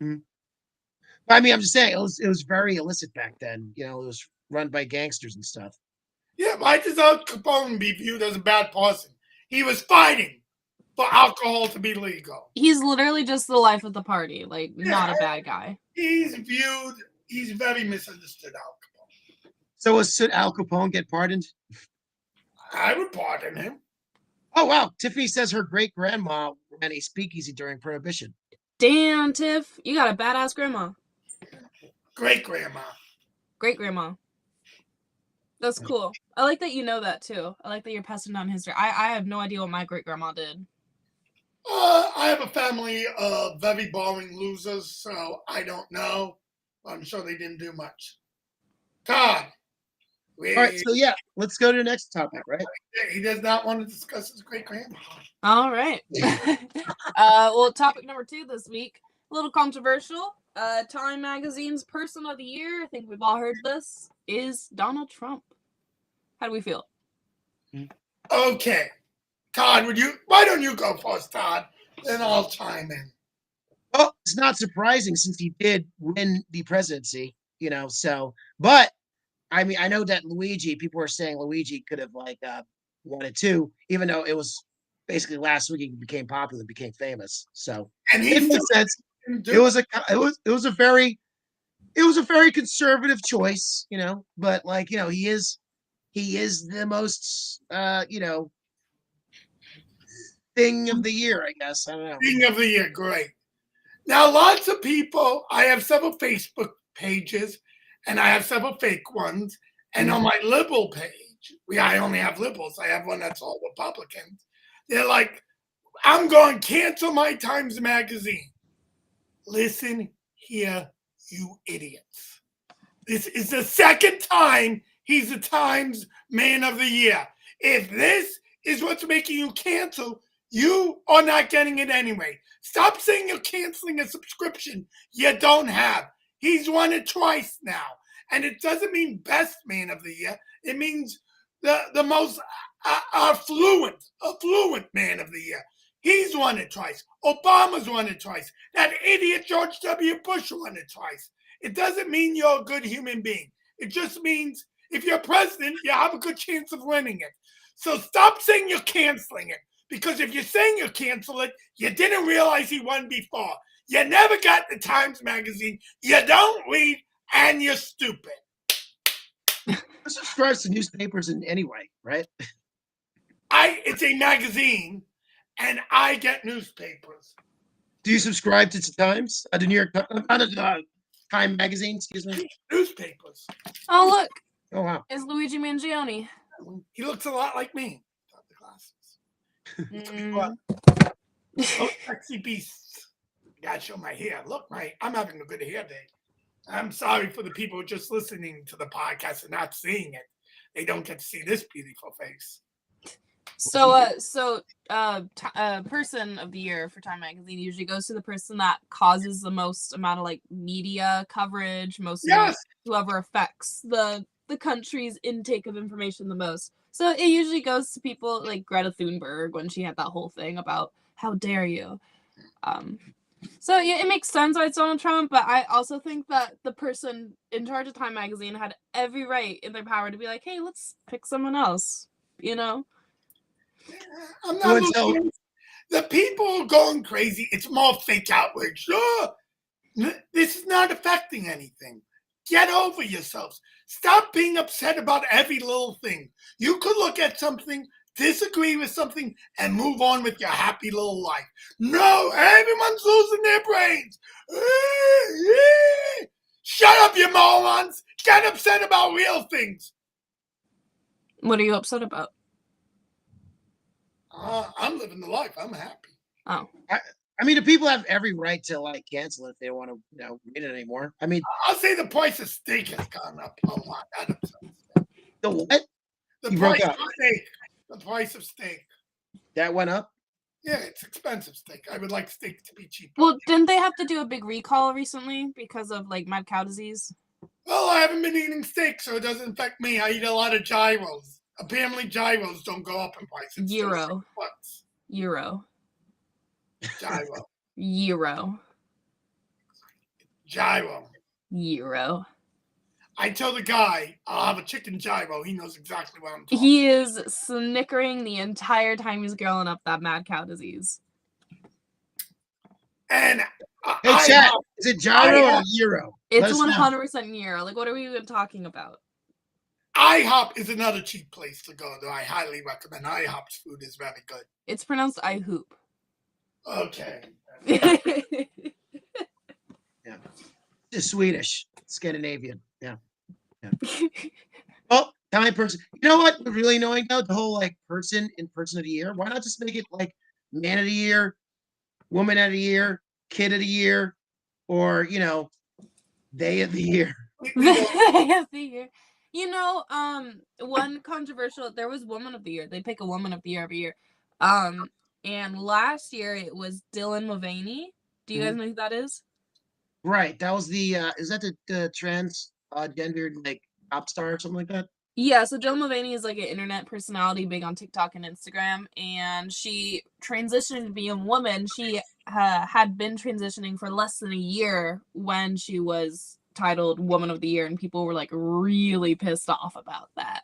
But I mean, I'm just saying it was very illicit back then. It was run by gangsters and stuff. Yeah, why does Al Capone be viewed as a bad person? He was fighting for alcohol to be legal. He's literally just the life of the party, like not a bad guy. He's very misunderstood, Al Capone. So should Al Capone get pardoned? I would pardon him. Oh wow! Tiffany says her great grandma ran a speakeasy during Prohibition. Damn, Tiff, you got a badass grandma. Great grandma. Great grandma. That's cool. I like that you know that too. I like that you're passing down history. I have no idea what my great grandma did. I have a family of very boring losers, so I don't know. I'm sure they didn't do much. Todd. All right, so yeah, let's go to the next topic, right? He does not want to discuss his great grandma. All right. Well, topic number 2 this week, a little controversial. Time Magazine's Person of the Year, I think we've all heard this, is Donald Trump. How do we feel? Okay. Todd, why don't you go first, Todd? Then I'll chime in. Well, it's not surprising since he did win the presidency, but I mean, I know that people were saying Luigi could have won it too, even though it was basically last week he became popular, became famous. So And in that sense, it was a very conservative choice, but he is the most thing of the year, I guess. I don't know. Thing of the year, great. Now, lots of people, I have several Facebook pages and I have several fake ones. And on my liberal page, I only have liberals. I have one that's all Republicans. They're like, I'm going to cancel my Times Magazine. Listen here, you idiots. This is the second time he's the Times Man of the Year. If this is what's making you cancel, you are not getting it anyway. Stop saying you're canceling a subscription you don't have. He's won it twice now. And it doesn't mean best man of the year. It means the most affluent man of the year. He's won it twice. Obama's won it twice. That idiot George W. Bush won it twice. It doesn't mean you're a good human being. It just means if you're president, you have a good chance of winning it. So stop saying you're canceling it. Because if you're saying you'll cancel it, you didn't realize he won before. You never got the Times Magazine. You don't read, and you're stupid. Who subscribes to newspapers in any way, right? It's a magazine, and I get newspapers. Do you subscribe to the Times? The New York Time Magazine, excuse me? Newspapers. Oh, look. Oh, wow. It's Luigi Mangione. He looks a lot like me. The glasses. Oh, sexy beasts. I gotta show my hair. Look, I'm having a good hair day. I'm sorry for the people just listening to the podcast and not seeing it. They don't get to see this beautiful face. So, person of the year for Time Magazine usually goes to the person that causes the most amount of media coverage, whoever affects the country's intake of information the most. So it usually goes to people like Greta Thunberg when she had that whole thing about how dare you. So yeah, it makes sense why it's Donald Trump, but I also think that the person in charge of Time Magazine had every right in their power to be like, hey, let's pick someone else, I'm not looking. The people are going crazy. It's more fake outrage. This is not affecting anything. Get over yourselves. Stop being upset about every little thing. You could look at something, disagree with something, and move on with your happy little life. No, everyone's losing their brains. Shut up, you morons. Get upset about real things. What are you upset about? I'm living the life. I'm happy. Oh. I mean, the people have every right to like cancel it if they don't want to, read it anymore. I mean, I'll say the price of steak has gone up a lot. the what? The You broke price up. of steak. The price of steak. That went up. Yeah, it's expensive steak. I would like steak to be cheaper. Well, didn't they have to do a big recall recently because of like mad cow disease? Well, I haven't been eating steak, so it doesn't affect me. I eat a lot of gyros. Apparently, gyros don't go up in price. It's still Euro. $6. Euro. Gyro. Euro. Gyro. Euro. I tell the guy I'll have a chicken gyro. He knows exactly what I'm talking. He is snickering the entire time he's growing up that mad cow disease. And Hey, chat. Is it gyro or euro? It's 100% euro. Like, what are we even talking about? IHOP is another cheap place to go, though. I highly recommend IHOP's food is very good. It's pronounced I hoop. Okay. Yeah. It's Swedish, Scandinavian. Yeah. Oh, time person. You know what? Really annoying though, the whole like person of the year. Why not just make it like man of the year, woman of the year, kid of the year, or day of the year. Day of the year. One controversial. There was woman of the year. They pick a woman of the year every year. And last year it was Dylan Mulvaney. Do you guys know who that is? Right. That was the. Is that the trans gendered like pop star or something like that? Yeah, so Dylan Mulvaney is like an internet personality big on TikTok and Instagram, and she transitioned to be a woman. She had been transitioning for less than a year when she was titled Woman of the Year, and people were like really pissed off about that.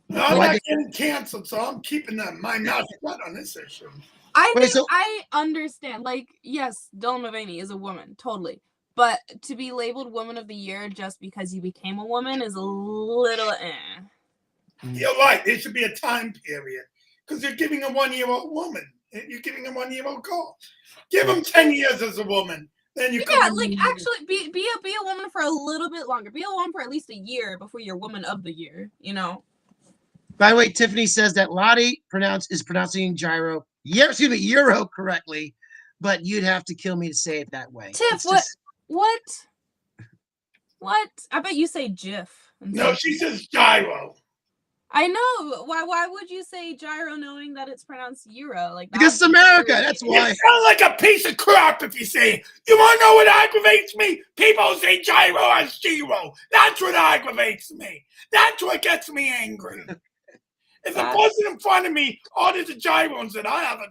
No, I'm not getting canceled, so I'm keeping my mouth shut on this issue. I understand. Like, yes, Dylan Mulvaney is a woman, totally. But to be labeled Woman of the Year just because you became a woman is a little You're right. There should be a time period. Because you're giving a 1-year-old woman. You're giving a 1-year-old girl. Give them 10 years as a woman. Then you actually be a woman for a little bit longer. Be a woman for at least a year before you're Woman of the Year, By the way, Tiffany says that Lottie is pronouncing euro correctly, but you'd have to kill me to say it that way. Tiff, what? I bet you say GIF. No, she says gyro. I know. Why would you say gyro knowing that it's pronounced euro? Like because it's America. That's why. You sound like a piece of crap if you say, you want to know what aggravates me? People say gyro as gyro. That's what aggravates me. That's what gets me angry. If the person in front of me orders a gyro and said, I have a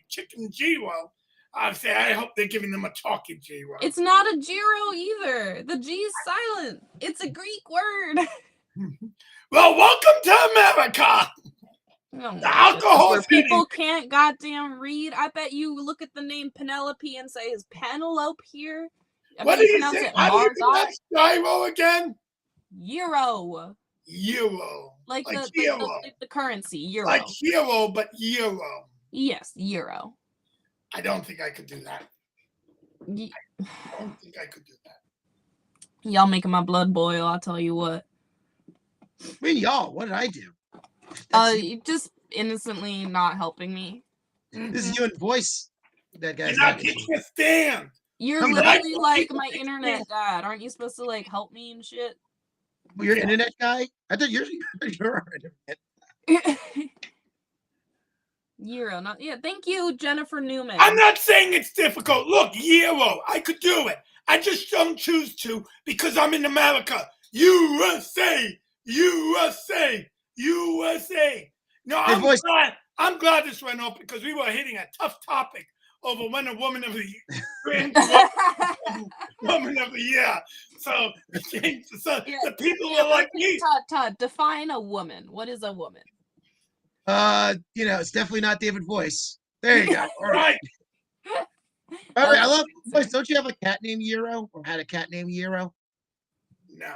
chicken gyro, I'd say, I hope they're giving them a talking gyro. It's not a gyro either. The G is silent. It's a Greek word. Well, welcome to America. The alcohol where people can't goddamn read. I bet you look at the name Penelope and say, is Penelope here? What do you say? How do you pronounce gyro again? Euro. Euro. Like the currency, euro. Like hero, but euro. Yes, euro. I don't think I could do that. I don't think I could do that. Y'all making my blood boil, I'll tell you what. I mean, y'all, what did I do? Just innocently not helping me. This is you and voice. That guy's not taking a stand. You're literally like my internet dad. Aren't you supposed to like help me and shit? You're an internet guy? I thought you're our internet. Euro, not thank you, Jennifer Newman. I'm not saying it's difficult. Look, euro, I could do it. I just don't choose to because I'm in America. USA, USA, USA. No, I'm glad this went off because we were hitting a tough topic over when a woman of the woman of the year. So the people were like me. Todd, define a woman. What is a woman? It's definitely not David Voice. There you go. All right. All right, I love Voice. Don't you have a cat named Euro or had a cat named Euro? No.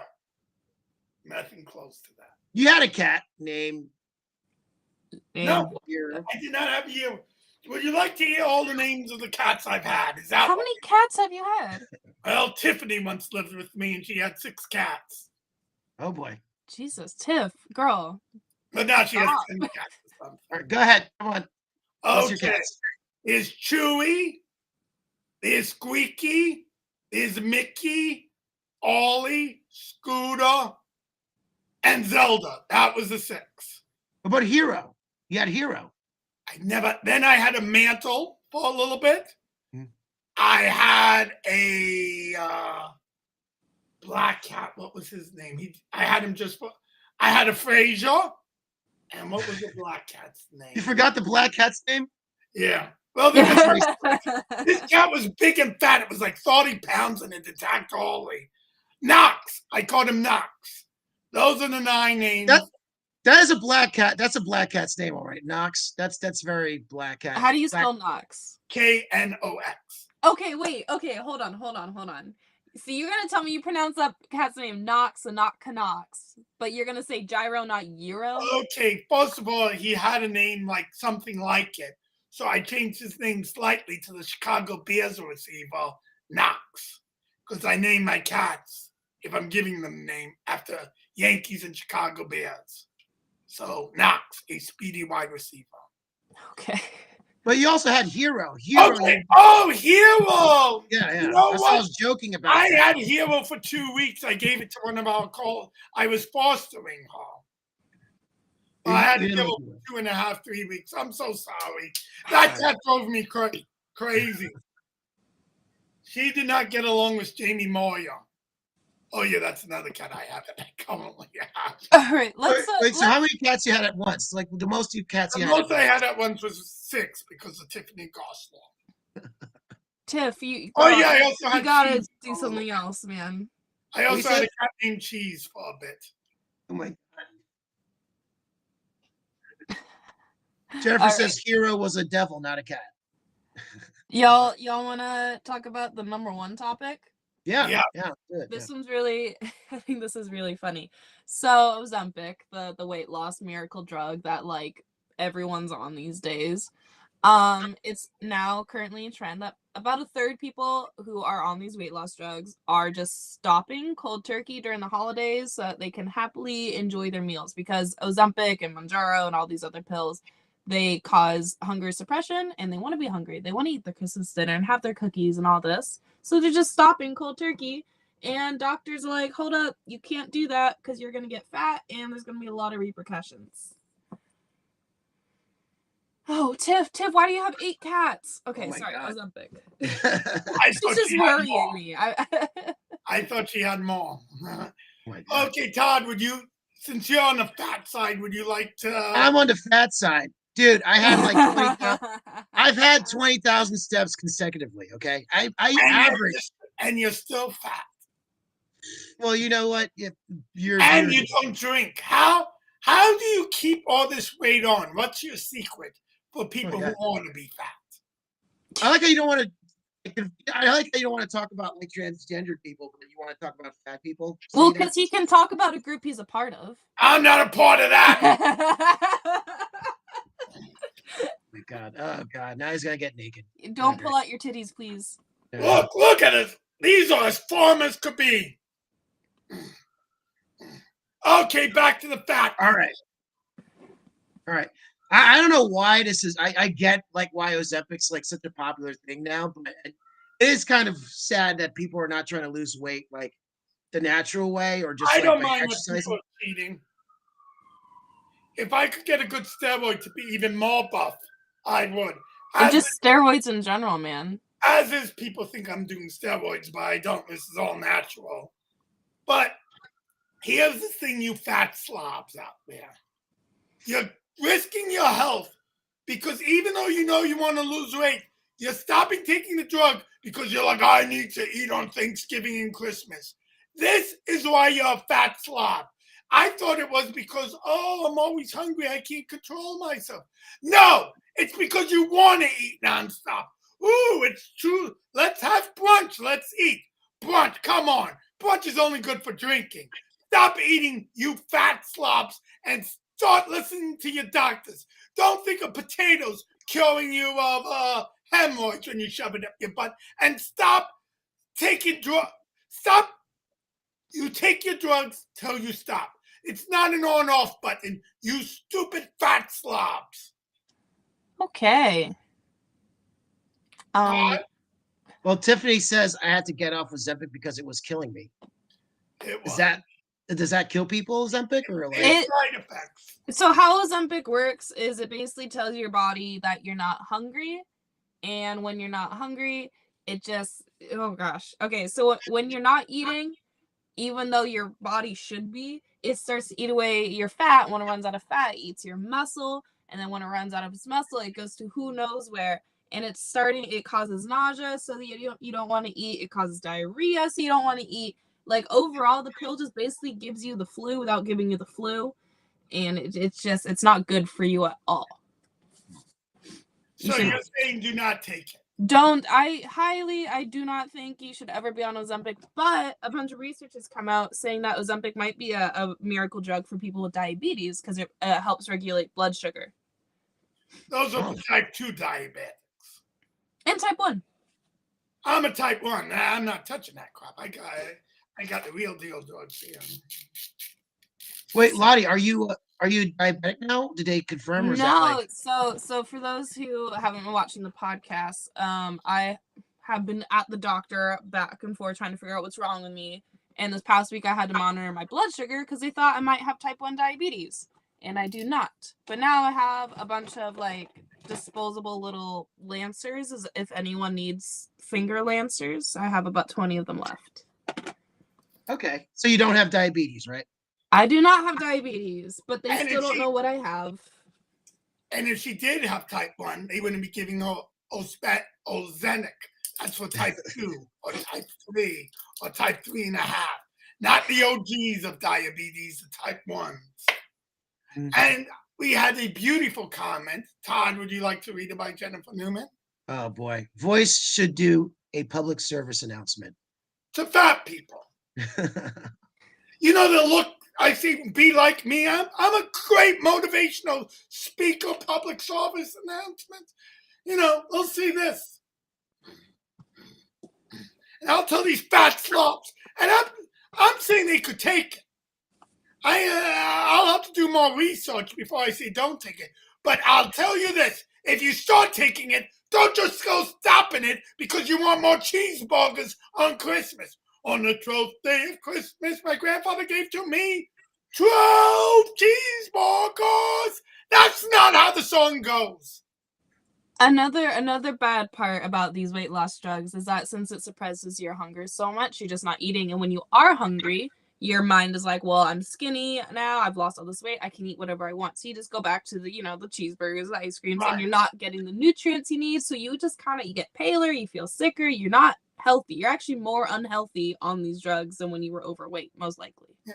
Nothing close to that. You had a cat named No, Euro. I did not have Euro. Would you like to hear all the names of the cats I've had? How many cats have you had? Well, Tiffany once lived with me and she had 6 cats. Oh boy. Jesus, Tiff, girl. But now she has 10 cats. All right, go ahead. Come on. Okay. There's Chewy. There's Squeaky. There's Mickey, Ollie, Scooter, and Zelda. That was the 6. What about Hero? You had Hero. Then I had a Mantle for a little bit. Hmm. I had a black cat. What was his name? I had him just for. I had a Fraser. And what was the black cat's name? You forgot the black cat's name? Yeah. Well, this cat was big and fat. It was like 30 pounds and it attacked Ollie. Knox. I called him Knox. Those are the 9 names. That is a black cat. That's a black cat's name, all right. Knox. That's very black cat. How do you spell Knox? Knox. Okay, wait. Okay, hold on. So you're gonna tell me you pronounce that cat's name Knox and not Knox, but you're gonna say Gyro, not Euro? Okay, first of all, he had a name like something like it. So I changed his name slightly to the Chicago Bears receiver, Knox. Because I name my cats, if I'm giving them a name, after Yankees and Chicago Bears. So Knox, a speedy wide receiver. Okay. But you also had Hero. Okay. Oh, Hero! Yeah. You know That's what? I was joking about. I had Hero for 2 weeks. I gave it to one of our calls. I was fostering her. I had Hero for 2.5, 3 weeks. I'm so sorry. That cat drove me crazy. She did not get along with Jamie Moyer. Oh yeah, that's another cat I have that I currently have. All right, Wait, so how many cats you had at once? Like the most cats you had? The most I had at once was 6 because of Tiffany Gosler. Tiff, you. Oh yeah, I also had. You gotta do something else, man. I also had a cat named Cheese for a bit. Oh my God. Jennifer says Hero was a devil, not a cat. Y'all want to talk about the number 1 topic? Yeah. This one's really, I think this is really funny. So Ozempic, the weight loss miracle drug that like everyone's on these days. It's now currently in trend that about a third people who are on these weight loss drugs are just stopping cold turkey during the holidays so that they can happily enjoy their meals, because Ozempic and Mounjaro and all these other pills, they cause hunger suppression and they want to be hungry. They want to eat their Christmas dinner and have their cookies and all this. So they're just stopping cold turkey. And doctors are like, hold up, you can't do that because you're going to get fat and there's going to be a lot of repercussions. Oh, Tiff, why do you have 8 cats? Okay, sorry, I was Ozempic. It's just worrying me. I thought she had more. Okay, Todd, since you're on the fat side, would you like to? I'm on the fat side. Dude, I have like 20,000. I've had 20,000 steps consecutively. Okay, I average, and you're still fat. Well, you know what? You don't drink. How do you keep all this weight on? What's your secret for people who want to be fat? I like how you don't want to. I like how you don't want to talk about like transgender people, but you want to talk about fat people. Well, because he can talk about a group he's a part of. I'm not a part of that. Oh God! Now he's gonna get naked. Don't pull out your titties, please. Look at it. These are as firm as could be. Okay, back to the fat. All right. I don't know why this is. I get like why Ozempic's like such a popular thing now, but it is kind of sad that people are not trying to lose weight like the natural way or just. I don't mind people cheating. If I could get a good steroid to be even more buff, I would. Just steroids in general, man. As is, people think I'm doing steroids, but I don't. This is all natural. But here's the thing, you fat slobs out there. You're risking your health because even though you know you want to lose weight, you're stopping taking the drug because you're like, I need to eat on Thanksgiving and Christmas. This is why you're a fat slob. I thought it was because, I'm always hungry. I can't control myself. No, it's because you want to eat nonstop. Ooh, it's true. Let's have brunch. Let's eat. Brunch, come on. Brunch is only good for drinking. Stop eating, you fat slobs, and start listening to your doctors. Don't think of potatoes curing you of hemorrhoids when you shove it up your butt. And stop taking drugs. Stop. You take your drugs till you stop. It's not an on-off button, you stupid fat slobs. Okay. Well, Tiffany says I had to get off Ozempic because it was killing me. Does that kill people, Ozempic, or like side effects? So how Ozempic works is it basically tells your body that you're not hungry, and when you're not hungry, it just okay. So when you're not eating, even though your body should be, it starts to eat away your fat. When it runs out of fat, it eats your muscle, and then when it runs out of its muscle, it goes to who knows where. And it causes nausea, so that you don't want to eat. It causes diarrhea, so you don't want to eat. Like overall, the pill just basically gives you the flu without giving you the flu, and it's not good for you at all. So you're saying do not take it? I do not think you should ever be on Ozempic, but a bunch of research has come out saying that Ozempic might be a miracle drug for people with diabetes because it helps regulate blood sugar. Those are the type 2 diabetics. And type 1. I'm a type 1. Nah, I'm not touching that crap. I got the real deal drugs here. Wait, Lottie, are you diabetic now? Did they confirm? Or is No, that like... so for those who haven't been watching the podcast, I have been at the doctor back and forth trying to figure out what's wrong with me. And this past week, I had to monitor my blood sugar because they thought I might have type 1 diabetes, and I do not. But now I have a bunch of like disposable little lancers. As if anyone needs finger lancers, I have about 20 of them left. Okay, so you don't have diabetes, right? I do not have diabetes, but they still don't know what I have. And if she did have type 1, they wouldn't be giving her Ozenic. That's for type 2 or type 3 or type 3.5. Not the OGs of diabetes, the type 1s. Mm-hmm. And we had a beautiful comment. Todd, would you like to read it by Jennifer Newman? Oh, boy. Voice should do a public service announcement. To fat people. You know, the look, I see, be like me. I'm a great motivational speaker, public service announcement. You know, they'll see this. And I'll tell these fat slobs. And I'm saying they could take it. I'll have to do more research before I say don't take it. But I'll tell you this. If you start taking it, don't just go stopping it because you want more cheeseburgers on Christmas. On the 12th day of Christmas, my grandfather gave to me 12 cheeseburgers. That's not how the song goes. Another bad part about these weight loss drugs is that since it suppresses your hunger so much, you're just not eating. And when you are hungry, your mind is like, well, I'm skinny now. I've lost all this weight. I can eat whatever I want. So you just go back to the cheeseburgers, the ice creams, and you're not getting the nutrients you need. So you just you get paler, you feel sicker. You're not healthy. You're actually more unhealthy on these drugs than when you were overweight, most likely. Yeah.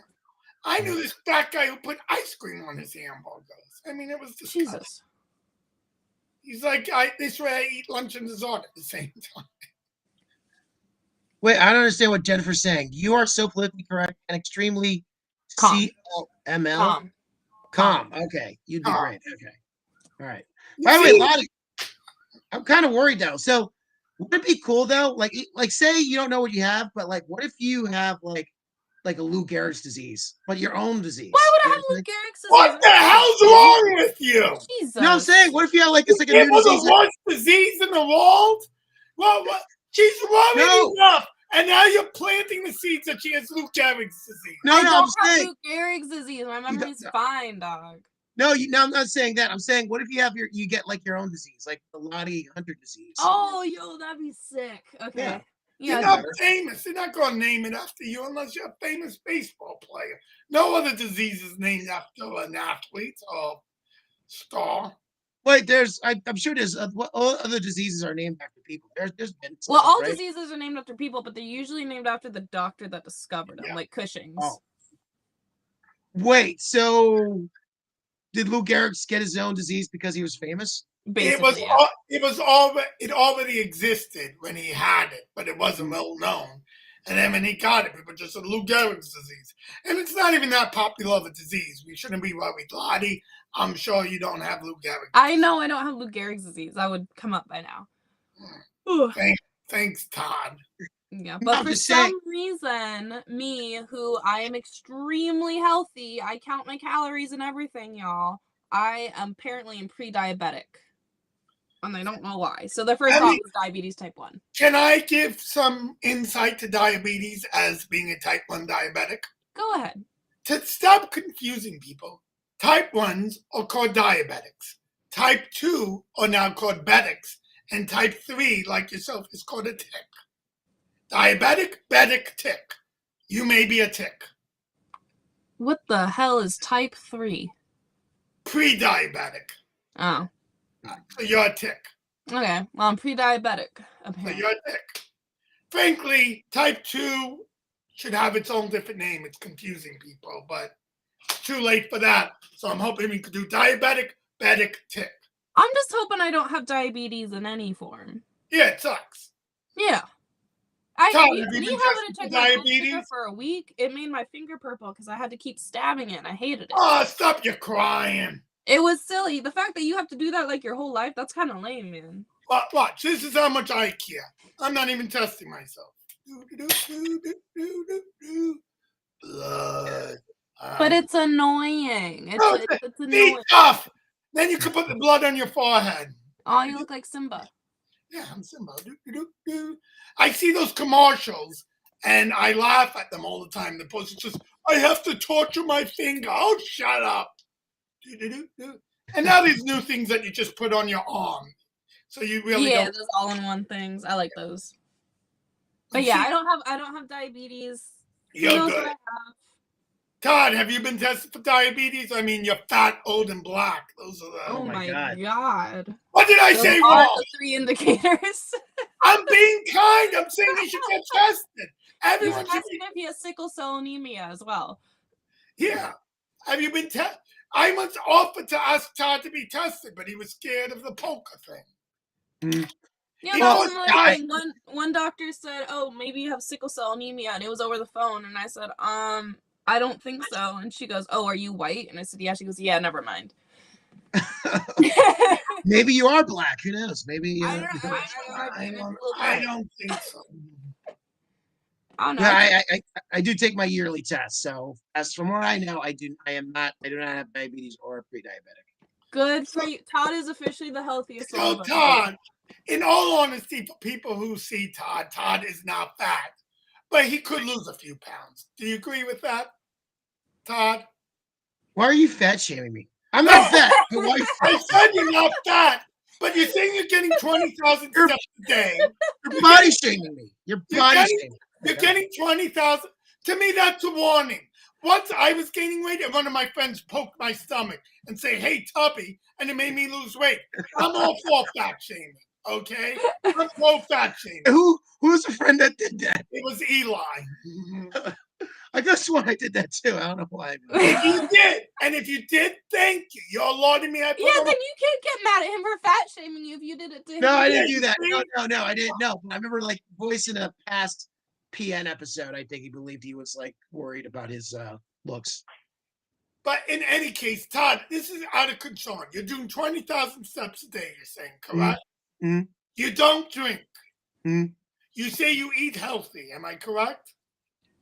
I knew this fat guy who put ice cream on his hamburgers. I mean, it was disgusting. Jesus. He's like, this way I eat lunch and dessert at the same time. Wait, I don't understand what Jennifer's saying. You are so politically correct and extremely calm. CLML? Calm. Okay. You'd be great. Okay. All right. By the way, Lottie, I'm kind of worried though. So would it be cool though? Like say you don't know what you have, but like what if you have like a Lou Gehrig's disease, but your own disease? Why would I have Lou Gehrig's disease? What the hell's wrong with you? Jesus. No, I'm saying, what if you have like it's like a new disease? The worst disease in the world? Well, what? She's worried enough, and now you're planting the seeds that she has Lou Gehrig's disease. I don't have Lou Gehrig's disease. My memory's fine, dog. No, I'm not saying that. I'm saying, what if you get like your own disease, like the Lottie Hunter disease? Oh, yo, that'd be sick. Okay. Yeah. You're not famous. They're not going to name it after you unless you're a famous baseball player. No other disease is named after an athlete or star. Wait, I'm sure there's what other diseases are named after people. There's been some, well, all diseases are named after people, but they're usually named after the doctor that discovered them, like Cushing's. Oh. Wait, so did Lou Gehrig get his own disease because he was famous? Basically, it already existed when he had it, but it wasn't well known. And then when he got it, people just said Lou Gehrig's disease. And it's not even that popular of a disease. We shouldn't be worried. Lottie, I'm sure you don't have Lou Gehrig's disease. I know I don't have Lou Gehrig's disease. I would come up by now. Thanks, Todd. Yeah, but for some reason, me, who I am extremely healthy, I count my calories and everything, y'all. I apparently am pre-diabetic. and they don't know why. So their first thought was diabetes type 1. Can I give some insight to diabetes as being a type 1 diabetic? Go ahead. To stop confusing people, type 1s are called diabetics. Type 2 are now called betics. And type 3, like yourself, is called a tick. Diabetic, betic, tick. You may be a tick. What the hell is type 3? Pre-diabetic. Oh. So you're a tick. Okay. Well, I'm pre-diabetic, apparently. So you're a tick. Frankly, type 2 should have its own different name. It's confusing people, but it's too late for that. So I'm hoping we could do diabetic, betic, tick. I'm just hoping I don't have diabetes in any form. Yeah, it sucks. Yeah. Todd, me have you been having to tested check for my blood sugar diabetes? for a week, it made my finger purple because I had to keep stabbing it and I hated it. Oh, stop your crying. It was silly. The fact that you have to do that like your whole life, that's kind of lame, man. Watch, this is how much I care. I'm not even testing myself. Blood. But it's annoying. It's Be annoying. tough. Then you can put the blood on your forehead. Oh, you look like Simba. Yeah, I'm Simba. I see those commercials and I laugh at them all the time. The person says, I have to torture my finger. Oh, shut up. And now these new things that you just put on your arm. So you really don't. Those all-in-one things. I like those. But yeah, I don't have diabetes. You're good. Todd, have you been tested for diabetes? I mean, you're fat, old, and black. Those are the. Oh my god. What did I say are wrong? The 3 indicators. I'm being kind. I'm saying you should get tested. Everyone should asking if he has sickle cell anemia as well. Yeah. Have you been tested? I once offered to ask Todd to be tested, but he was scared of the poker thing. Yeah, well, one doctor said, "Oh, maybe you have sickle cell anemia," and it was over the phone. And I said, I don't think so." And she goes, "Oh, are you white?" And I said, "Yeah." She goes, "Yeah, never mind." Maybe you are black. Who knows? Maybe. I don't think so. I don't know. Yeah, I do take my yearly test. So as from what I know, I do not have diabetes or pre-diabetic. Good for you. Todd is officially the healthiest. So Todd, in all honesty, for people who see Todd is not fat, but he could lose a few pounds. Do you agree with that, Todd? Why are you fat shaming me? I'm not fat. I said you're not fat, but you're saying you're getting 20,000 steps a day. You're body shaming me. You're getting 20,000. To me, that's a warning. Once I was gaining weight, and one of my friends poked my stomach and say, "Hey, Tubby," and it made me lose weight. I'm all for fat shaming, okay? I'm for fat shaming. Who's the friend that did that? It was Eli. I just want I did that too. I don't know why. If you did, and if you did, thank you. You're lauding me. Then you can't get mad at him for fat shaming you if you did it to him. No, I didn't do that. No, I didn't. No, I remember like voicing a past PN episode. I think he believed he was like worried about his looks. But in any case, Todd, this is out of concern. You're doing 20,000 steps a day. You're saying, correct? Mm-hmm. You don't drink. Mm-hmm. You say you eat healthy. Am I correct?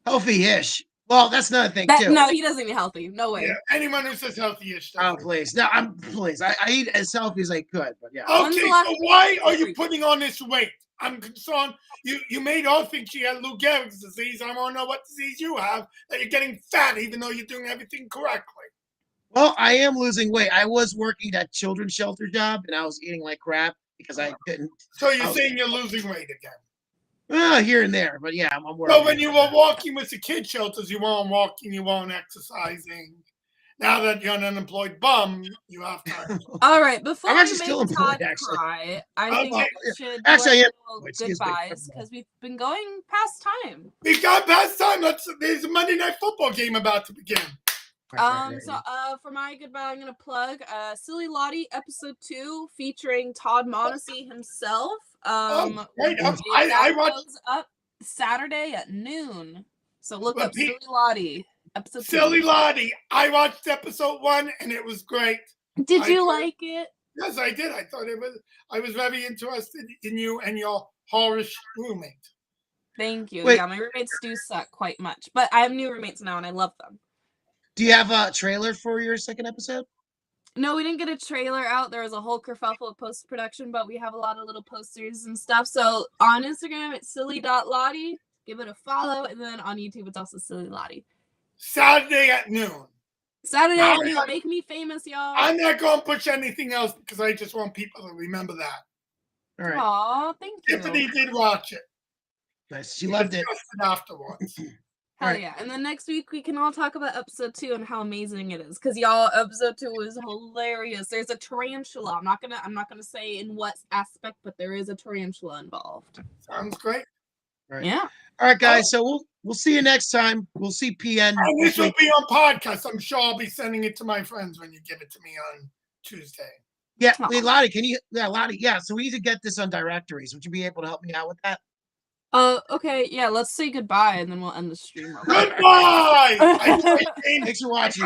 Healthy-ish. Well, that's another thing too. No, he doesn't eat healthy. No way. Yeah, anyone who says healthy-ish. Oh, please. No, please. I eat as healthy as I could, but yeah. Okay, so why are you putting on this weight? I'm concerned. You made her think she had Lou Gehrig's disease. I want to know what disease you have that you're getting fat even though you're doing everything correctly. Well, I am losing weight. I was working that children's shelter job, and I was eating like crap because I couldn't. So you're saying you're losing weight again? Here and there, but yeah, I'm working. So when you were walking with the kid shelters, you weren't walking, you weren't exercising. Now that you're an unemployed bum, you have time. All right, before I'm we actually still make employed, Todd cry, I think we should actually goodbyes because we've been going past time. We've got past time. There's a Monday Night Football game about to begin. So for my goodbye, I'm gonna plug Silly Lottie episode 2 featuring Todd Mondesi himself. I watched up Saturday at noon. So look up Silly Lottie episode 2. Silly Lottie. I watched episode 1 and it was great. Did you like it? Yes, I did. I thought it was. I was very interested in you and your horish roommate. Thank you. Yeah, my roommates do suck quite much, but I have new roommates now and I love them. Do you have a trailer for your second episode? No, we didn't get a trailer out. There was a whole kerfuffle of post-production, but we have a lot of little posters and stuff. So on Instagram, it's silly.lottie. Give it a follow. And then on YouTube, it's also silly Lottie. Saturday at noon. Saturday Now, at noon. Make me famous, y'all. I'm not going to push anything else because I just want people to remember that. All right. Aw, thank you. Tiffany did watch it. Nice. She loved it. Discussed it afterwards. Hell Alright. yeah. And then next week we can all talk about episode 2 and how amazing it is. Cause y'all, episode 2 was hilarious. There's a tarantula. I'm not gonna say in what aspect, but there is a tarantula involved. Sounds great. Right. Yeah. All right, guys. So we'll see you next time. We'll see PN. And this will be on podcast. I'm sure I'll be sending it to my friends when you give it to me on Tuesday. Yeah, Aw. wait, Lottie, can you? Yeah, Lottie. Yeah, so we need to get this on directories. Would you be able to help me out with that? Okay, yeah, let's say goodbye and then we'll end the stream real quick. Goodbye! Thanks for watching.